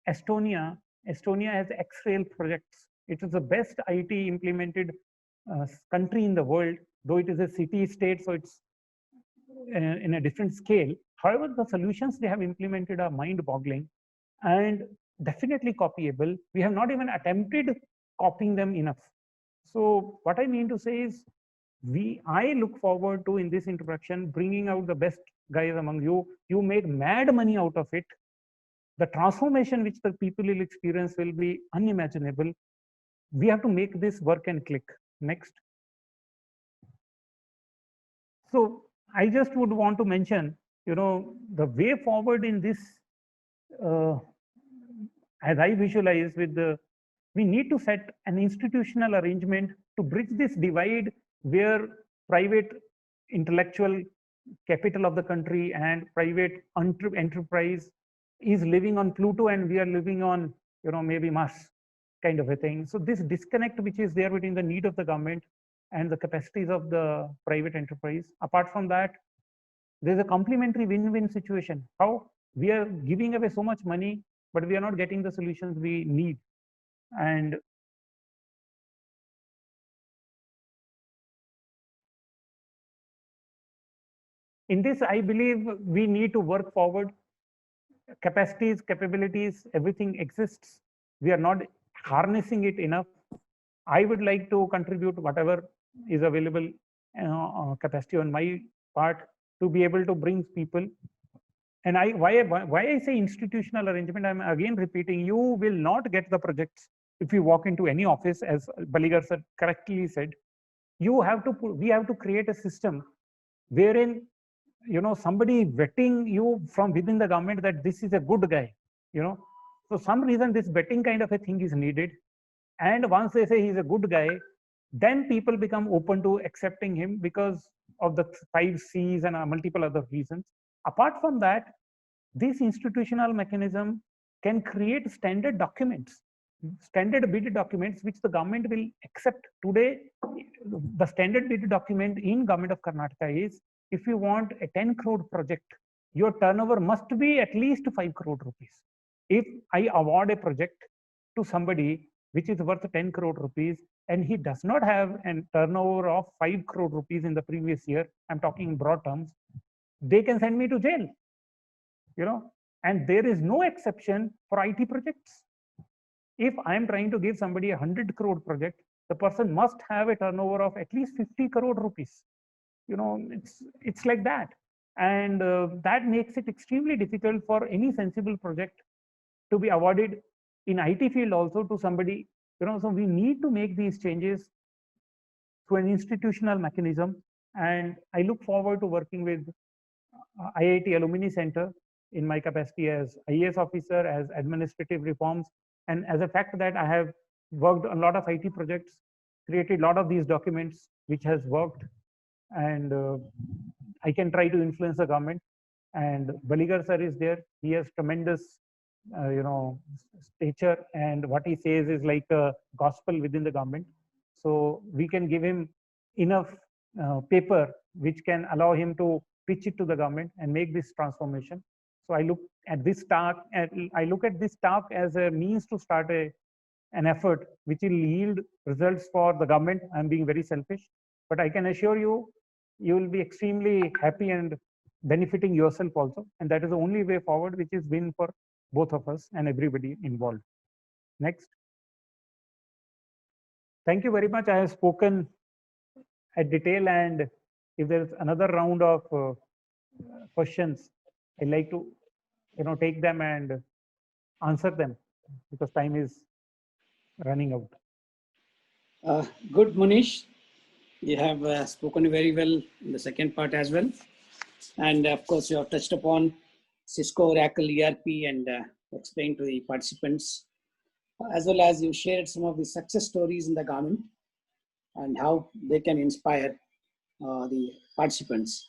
Estonia. Estonia has X-Rail projects. It is the best IT implemented country in the world, though it is a city state, so it's in a different scale. However, the solutions they have implemented are mind-boggling and definitely copyable. We have not even attempted copying them enough. So what I mean to say is, I look forward to, in this introduction, bringing out the best guys among you. You make mad money out of it. The transformation which the people will experience will be unimaginable. We have to make this work and click. Next. So I just would want to mention, the way forward in this, as I visualize we need to set an institutional arrangement to bridge this divide where private intellectual capital of the country and private enterprise is living on Pluto and we are living on, maybe Mars kind of a thing. So this disconnect which is there between the need of the government and the capacities of the private enterprise. Apart from that, there's a complementary win-win situation. How? we are giving away so much money, but we are not getting the solutions we need. And in this, I believe we need to work forward. Capacities, capabilities, everything exists. We are not harnessing it enough. I would like to contribute whatever is available capacity on my part to be able to bring people. And why I say institutional arrangement, I'm again repeating, you will not get the projects if you walk into any office, as Baligar sir correctly said. We have to create a system wherein somebody vetting you from within the government that this is a good guy. For some reason this vetting kind of a thing is needed. And once they say he's a good guy, then people become open to accepting him because of the 5 C's and multiple other reasons. Apart from that, this institutional mechanism can create standard documents, standard bid documents, which the government will accept. Today, the standard bid document in Government of Karnataka is, if you want a 10 crore project, your turnover must be at least 5 crore rupees. If I award a project to somebody which is worth 10 crore rupees and he does not have a turnover of 5 crore rupees in the previous year, I'm talking in broad terms, they can send me to jail. And there is no exception for IT projects. If I'm trying to give somebody a 100 crore project, the person must have a turnover of at least 50 crore rupees. It's like that. And that makes it extremely difficult for any sensible project to be awarded in IT field also to somebody. So we need to make these changes through an institutional mechanism. And I look forward to working with IIT Alumni Center in my capacity as IAS officer, as administrative reforms, and as a fact that I have worked on a lot of IT projects, created a lot of these documents, which has worked, and I can try to influence the government. And Baligar sir is there. He has tremendous, stature, and what he says is like a gospel within the government. So we can give him enough paper which can allow him to pitch it to the government and make this transformation. So I look at this talk as a means to start an effort which will yield results for the government. I'm being very selfish, but I can assure you, you will be extremely happy and benefiting yourself also. And that is the only way forward, which is win for both of us and everybody involved. Next. Thank you very much. I have spoken at detail, and if there's another round of questions, I'd like to take them and answer them because time is running out. Good, Munish. You have spoken very well in the second part as well. And of course, you have touched upon Cisco, Oracle, ERP, and explained to the participants, as well as you shared some of the success stories in the government and how they can inspire the participants,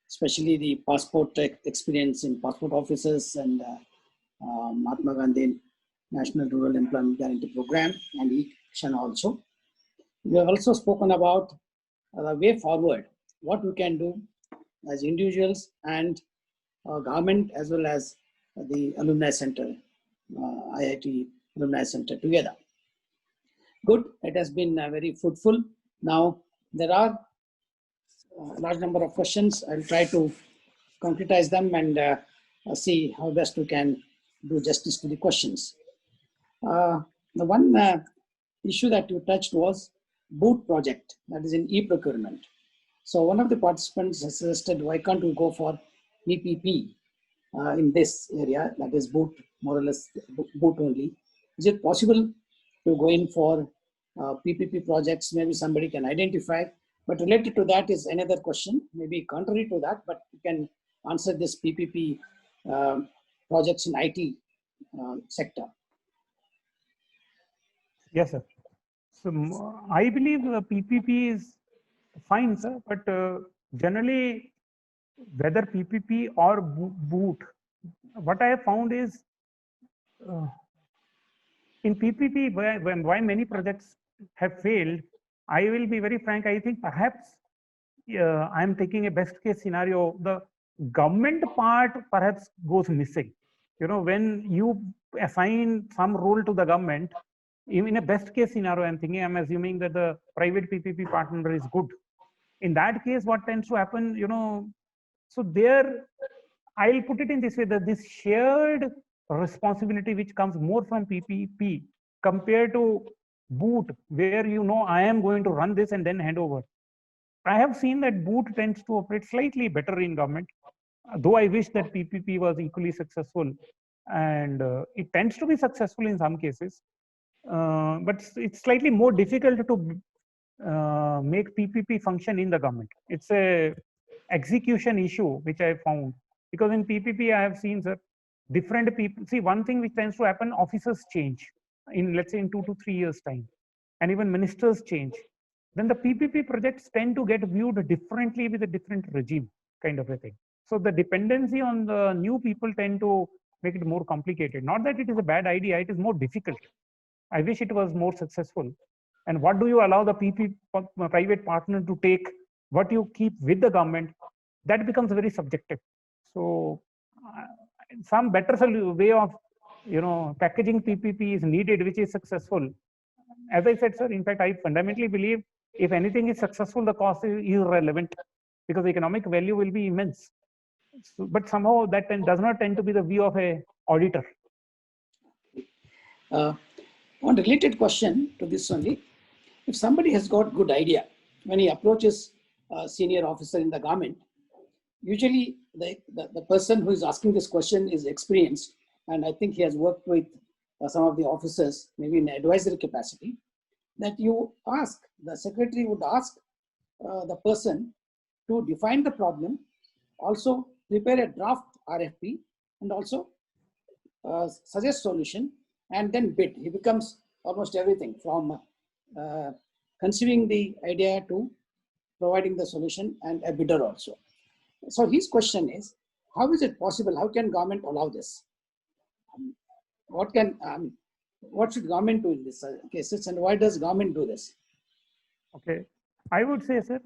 especially the passport experience in passport offices and Mahatma Gandhi National Rural Employment Guarantee Program and e-Action also. We have also spoken about the way forward, what we can do as individuals and government, as well as the Alumni Center, IIT Alumni Center together. Good, it has been very fruitful. Now, there are a large number of questions. I'll try to concretize them and see how best we can do justice to the questions. The one issue that you touched was BOOT project, that is in e-procurement. So one of the participants has suggested, why can't we go for PPP in this area, that is BOOT, more or less BOOT only. Is it possible to go in for PPP projects? Maybe somebody can identify, but related to that is another question, maybe contrary to that, but you can answer this PPP projects in IT sector. Yes, sir. So I believe PPP is fine, sir, but generally, whether PPP or BOOT, what I have found is in PPP, why many projects have failed, I will be very frank. I think perhaps I'm taking a best case scenario. government part perhaps goes missing. You know, when you assign some role to the government, in a best case scenario, I'm assuming that the private PPP partner is good. In that case, what tends to happen, you know, so there, I'll put it in this way, that this shared responsibility which comes more from PPP compared to boot, where you know I am going to run this and then hand over. I have seen that boot tends to operate slightly better in government, though I wish that PPP was equally successful, and it tends to be successful in some cases, but it's slightly more difficult to make PPP function in the government. It's a execution issue which I found, because in PPP I have seen, sir, different people. See, one thing which tends to happen: officers change in, let's say, in 2 to 3 years time, and even ministers change. Then the PPP projects tend to get viewed differently with a different regime, kind of a thing. So the dependency on the new people tend to make it more complicated. Not that it is a bad idea; it is more difficult. I wish it was more successful. And what do you allow the private partner to take? What you keep with the government? That becomes very subjective. So some better way of, you know, packaging PPP is needed, which is successful. As I said, sir, in fact, I fundamentally believe if anything is successful, the cost is irrelevant, because the economic value will be immense. So, but somehow that does not tend to be the view of a auditor. One related question to this only: if somebody has got good idea, when he approaches a senior officer in the government, usually the person who is asking this question is experienced, and I think he has worked with some of the officers, maybe in advisory capacity, that you ask, the secretary would ask the person to define the problem, also prepare a draft RFP, and also suggest solution, and then bid. He becomes almost everything from conceiving the idea to providing the solution, and a bidder also. So his question is, how is it possible? How can government allow this? What should government do in these cases, and why does government do this? Okay, I would say, sir,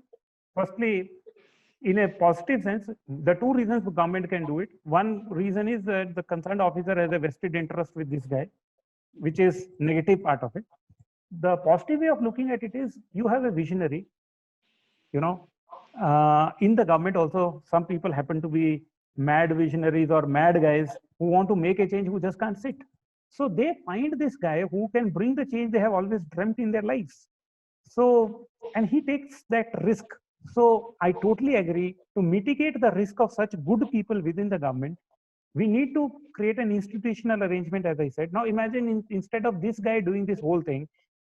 firstly, in a positive sense, the two reasons the government can do it. One reason is that the concerned officer has a vested interest with this guy, which is negative part of it. The positive way of looking at it is, you have a visionary, you know, in the government also, some people happen to be mad visionaries or mad guys who want to make a change, who just can't sit. So they find this guy who can bring the change they have always dreamt in their lives. So, and he takes that risk. So I totally agree, to mitigate the risk of such good people within the government, we need to create an institutional arrangement, as I said. Now imagine instead of this guy doing this whole thing,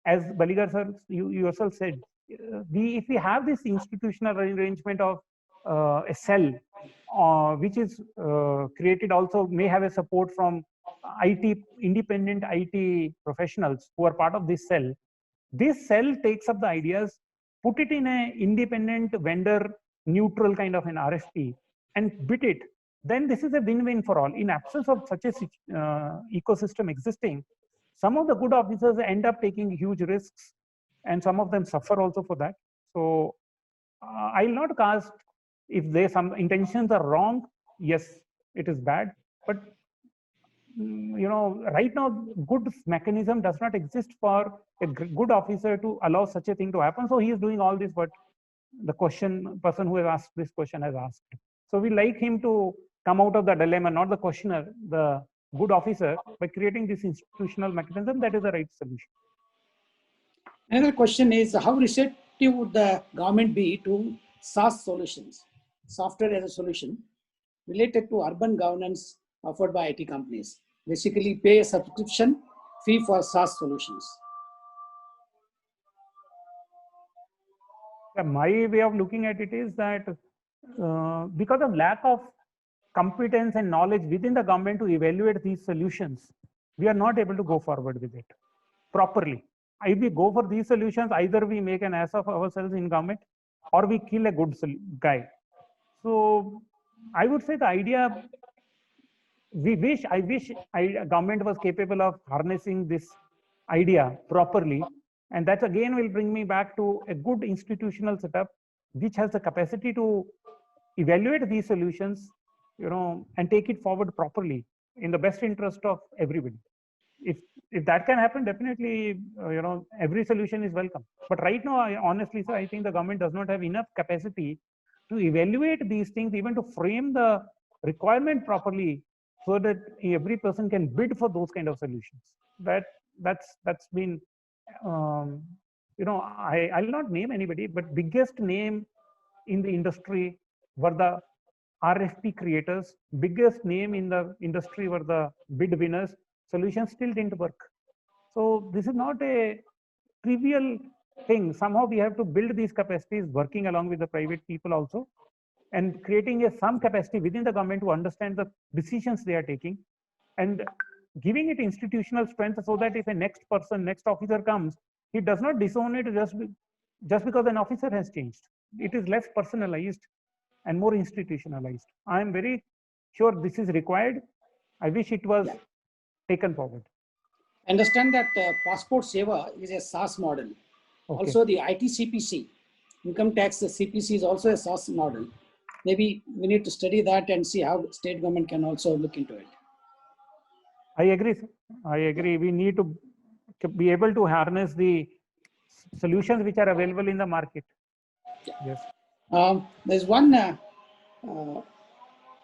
as Baligar sir, you yourself said, if we have this institutional arrangement of a cell, which is created, also may have a support from independent IT professionals who are part of this cell. This cell takes up the ideas, put it in an independent vendor neutral kind of an RFP, and bid it. Then this is a win-win for all. In absence of such a ecosystem existing, some of the good officers end up taking huge risks, and some of them suffer also for that. So I'll not cast, if there some intentions are wrong, yes, it is bad. But you know, right now, good mechanism does not exist for a good officer to allow such a thing to happen. So he is doing all this, but the person who has asked this question has asked. So we like him to come out of the dilemma, not the questioner, the good officer, by creating this institutional mechanism. That is the right solution. Another question is, how receptive would the government be to SaaS solutions, software as a solution, related to urban governance offered by IT companies? Basically, pay a subscription fee for SaaS solutions. My way of looking at it is that because of lack of competence and knowledge within the government to evaluate these solutions, we are not able to go forward with it properly. If we go for these solutions, either we make an ass of ourselves in government, or we kill a good guy. So I would say the idea, I wish government was capable of harnessing this idea properly. And that again will bring me back to a good institutional setup, which has the capacity to evaluate these solutions, and take it forward properly in the best interest of everybody. If that can happen, definitely, every solution is welcome. But right now, honestly, sir, I think the government does not have enough capacity to evaluate these things, even to frame the requirement properly, so that every person can bid for those kind of solutions. That's been, I'll not name anybody, but biggest name in the industry were the RFP creators. Biggest name in the industry were the bid winners. Solutions still didn't work. So this is not a trivial thing. Somehow we have to build these capacities, working along with the private people also, and creating some capacity within the government to understand the decisions they are taking, and giving it institutional strength, so that if a next officer comes, he does not disown it just because an officer has changed. It is less personalized and more institutionalized. I am very sure this is required. I wish it was taken forward. Understand that Passport Seva is a SaaS model. Okay. Also, the IT CPC, income tax CPC, is also a SaaS model. Maybe we need to study that and see how state government can also look into it. I agree, sir. I agree. We need to be able to harness the solutions which are available in the market. Yes. There's one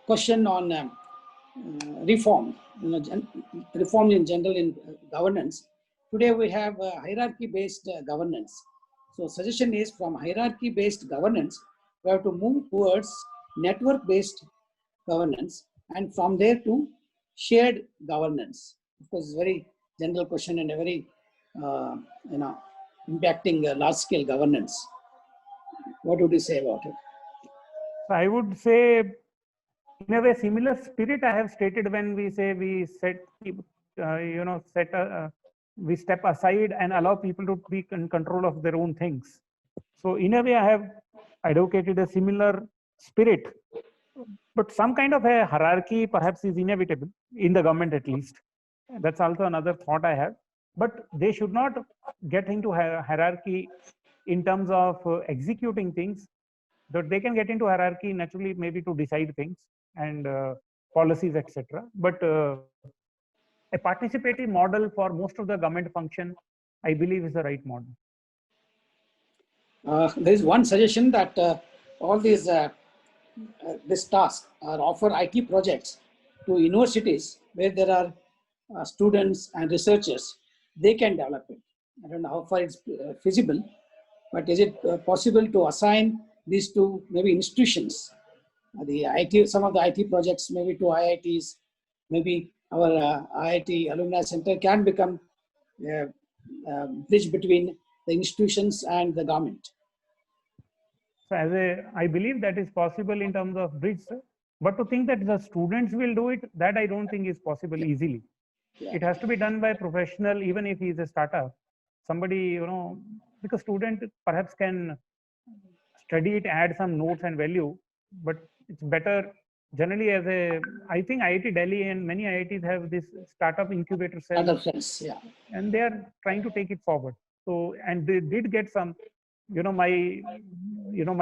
question on reform, reform in general in governance. Today we have hierarchy-based governance. So suggestion is, from hierarchy-based governance, we have to move towards network-based governance, and from there to shared governance. Of course, it's a very general question and a very, impacting large-scale governance. What would you say about it? I would say, in a way, similar spirit I have stated when we say we we step aside and allow people to be in control of their own things. So in a way, I have advocated a similar spirit, but some kind of a hierarchy perhaps is inevitable in the government, at least. That's also another thought I have. But they should not get into hierarchy in terms of executing things. That they can get into hierarchy naturally, maybe to decide things and policies, etc. But a participative model for most of the government function, I believe, is the right model. There is one suggestion that all these this task or offer IT projects to universities where there are students and researchers. They can develop it. I don't know how far it's feasible, but is it possible to assign these to maybe institutions? The IT, some of the IT projects, maybe to IITs, maybe our IIT Alumni Center can become a bridge between the institutions and the government. So I believe that is possible in terms of bridge, sir. But to think that the students will do it, that I don't think is possible easily. Yeah. It has to be done by a professional, even if he is a startup. Somebody, because student perhaps can study it, add some notes and value, but it's better generally I think IIT Delhi and many IITs have this startup incubator cell. Yeah. And they are trying to take it forward. So, and they did get some, my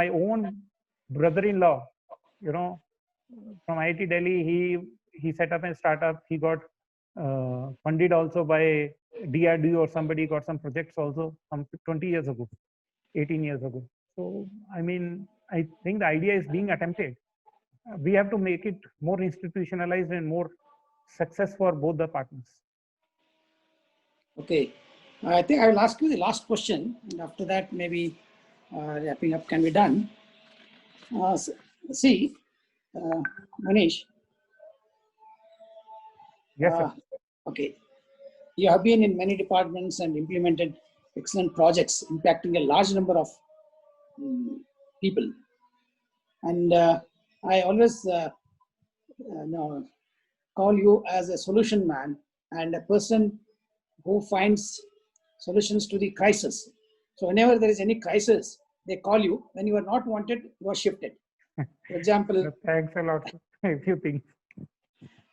own brother-in-law, from IIT Delhi, he set up a startup. He got funded also by DRDO, or somebody got some projects also some 20 years ago, 18 years ago. So, I mean, I think the idea is being attempted. We have to make it more institutionalized and more success for both the partners. Okay. I think I will ask you the last question, and after that, maybe wrapping up can be done. See, Manish. Yes, sir. Okay. You have been in many departments and implemented excellent projects impacting a large number of people. And I always call you as a solution man and a person who finds solutions to the crisis. So whenever there is any crisis, they call you. When you are not wanted, you are shifted. For example. Thanks a lot. A few things.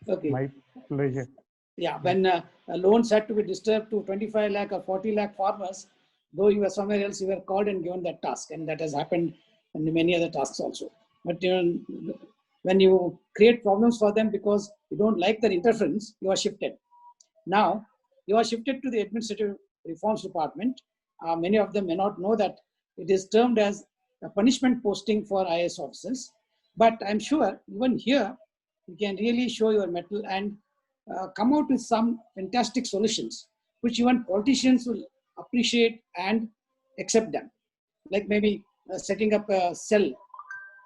Okay. My pleasure. Yeah, when loans had to be disturbed to 25 lakh or 40 lakh farmers, though you were somewhere else, you were called and given that task. And that has happened in many other tasks also. But when you create problems for them because you don't like their interference, you are shifted. Now, you are shifted to the Administrative Reforms Department. Many of them may not know that it is termed as a punishment posting for IAS officers. But I'm sure even here, you can really show your mettle and come out with some fantastic solutions, which even politicians will appreciate and accept them. Like maybe setting up a cell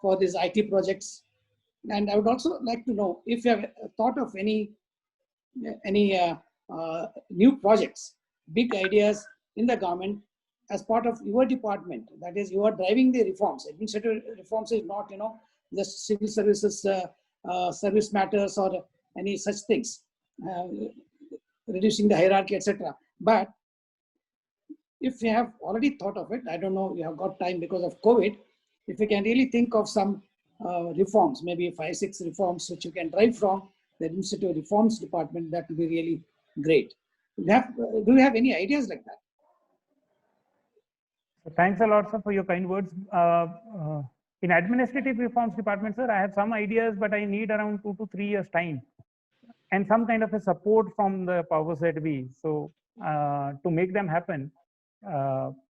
for these IT projects. And I would also like to know if you have thought of any new projects, big ideas in the government as part of your department. That is, you are driving the reforms. Administrative reforms is not, just civil services, service matters or any such things, reducing the hierarchy, etc. But if you have already thought of it, I don't know, you have got time because of COVID, if you can really think of some reforms, maybe 5, 6 reforms which you can drive from the Administrative Reforms Department, that would be really great. Do you have any ideas like that? So thanks a lot, sir, for your kind words. In Administrative Reforms Department, sir, I have some ideas, but I need around 2 to 3 years time and some kind of a support from the powers that be. So to make them happen.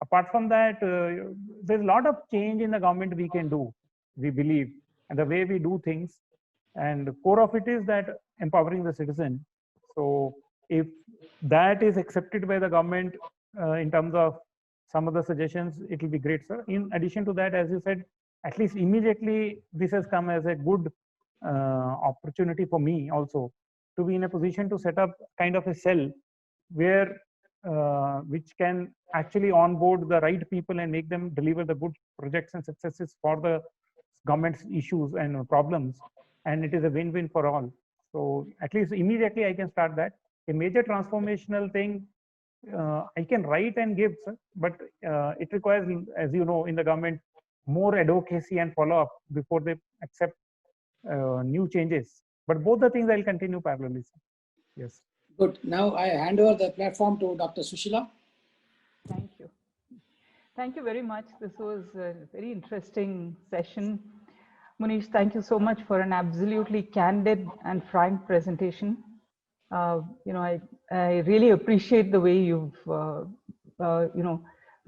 Apart from that, there's a lot of change in the government we can do, we believe, and the way we do things. And the core of it is that empowering the citizen. So if that is accepted by the government in terms of some of the suggestions, it will be great, sir. In addition to that, as you said, at least immediately, this has come as a good opportunity for me also to be in a position to set up kind of a cell where which can actually onboard the right people and make them deliver the good projects and successes for the government's issues and problems. And it is a win-win for all. So at least immediately I can start that. A major transformational thing I can write and give, sir, but it requires, as you know, in the government, more advocacy and follow-up before they accept new changes. But both the things I'll continue parallelly, sir. Yes. Good. Now I hand over the platform to Dr. Sushila. Thank you. Thank you very much. This was a very interesting session. Munish, thank you so much for an absolutely candid and frank presentation. I really appreciate the way you've,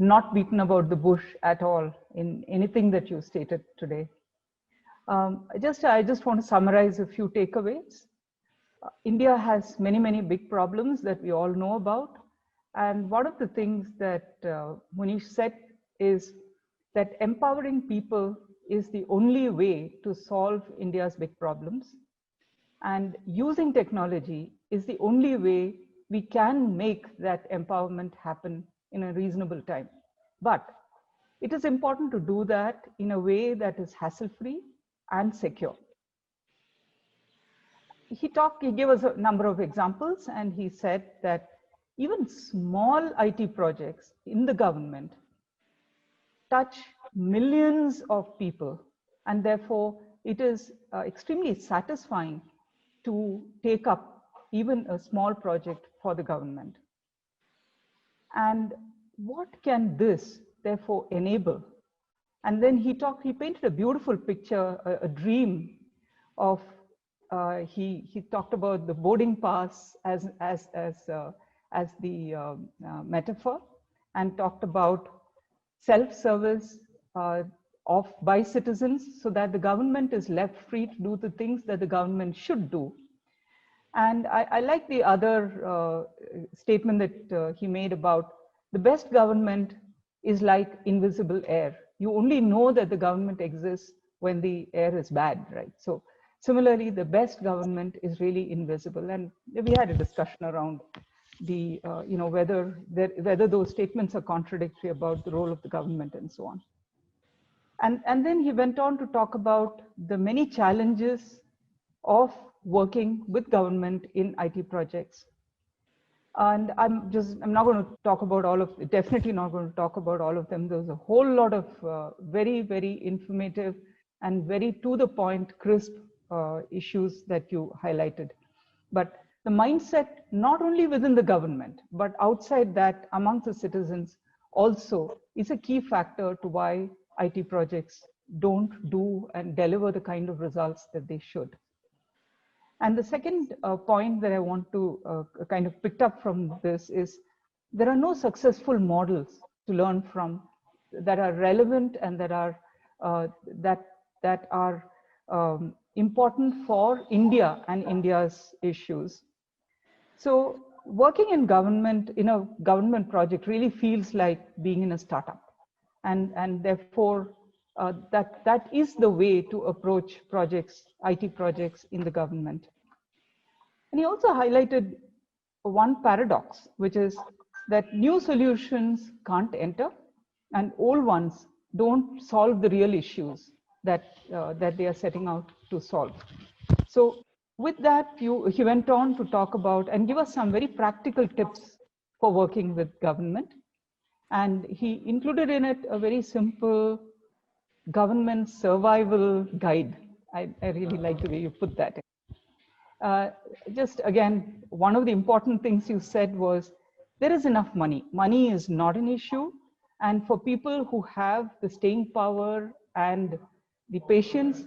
not beaten about the bush at all in anything that you stated today. I just want to summarize a few takeaways. India has many, many big problems that we all know about. And one of the things that Munish said is that empowering people is the only way to solve India's big problems. And using technology is the only way we can make that empowerment happen in a reasonable time. But it is important to do that in a way that is hassle-free and secure. He gave us a number of examples, and he said that even small IT projects in the government touch millions of people, and therefore it is extremely satisfying to take up even a small project for the government. And what can this therefore enable? And then he painted a beautiful picture, a dream of, he talked about the boarding pass as the metaphor, and talked about self-service by citizens so that the government is left free to do the things that the government should do. And I like the other statement that he made about the best government is like invisible air. You only know that the government exists when the air is bad, right? So similarly, the best government is really invisible. And we had a discussion around the, whether those statements are contradictory about the role of the government and so on. And then he went on to talk about the many challenges of working with government in IT projects. And I'm not going to talk about all of, definitely not going to talk about all of them. There's a whole lot of very, very informative and very to the point, crisp issues that you highlighted. But the mindset, not only within the government, but outside that amongst the citizens also is a key factor to why IT projects don't do and deliver the kind of results that they should. And the second point that I want to kind of pick up from this is there are no successful models to learn from that are relevant and that are important for India and India's issues. So working in government, in a government project really feels like being in a startup. And therefore, that is the way to approach projects, IT projects in the government. And he also highlighted one paradox, which is that new solutions can't enter and old ones don't solve the real issues that they are setting out to solve. So with that, he went on to talk about and give us some very practical tips for working with government. And he included in it a very simple government survival guide. I really like the way you put that in. Just again, one of the important things you said was there is enough money. Money is not an issue. And for people who have the staying power and the patience,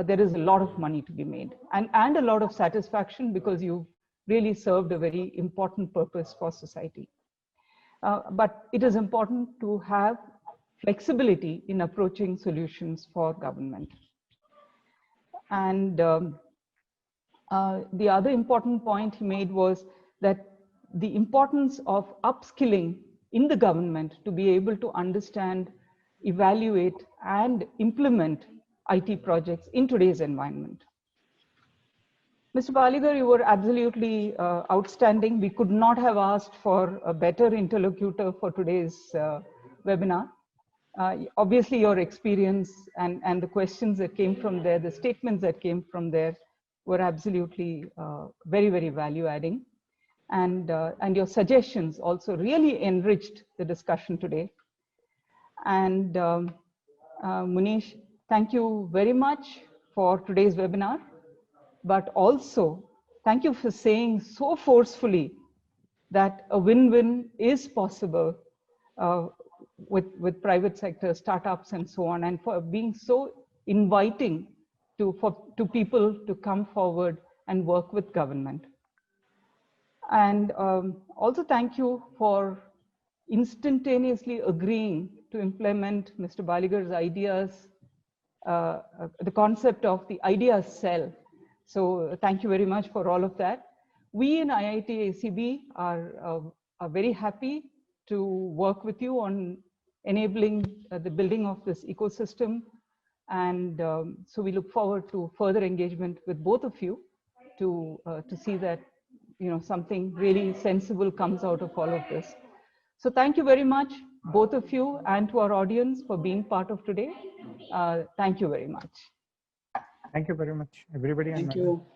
there is a lot of money to be made and a lot of satisfaction because you really served a very important purpose for society. But it is important to have flexibility in approaching solutions for government. And the other important point he made was that the importance of upskilling in the government to be able to understand, evaluate, and implement IT projects in today's environment. Mr. Paligar, you were absolutely outstanding. We could not have asked for a better interlocutor for today's webinar. Obviously, your experience and the questions that came from there, the statements that came from there were absolutely very, very value adding. And your suggestions also really enriched the discussion today. And Munish, thank you very much for today's webinar, but also thank you for saying so forcefully that a win-win is possible with private sector, startups and so on, and for being so inviting to people to come forward and work with government. And also thank you for instantaneously agreeing to implement Mr. Paligar's ideas, the concept of the idea cell. So thank you very much for all of that. We in IIT ACB are very happy to work with you on enabling the building of this ecosystem. And so we look forward to further engagement with both of you to see that something really sensible comes out of all of this. So thank you very much, both of you, and to our audience for being part of today. Thank you very much. Thank you very much, everybody. Thank you.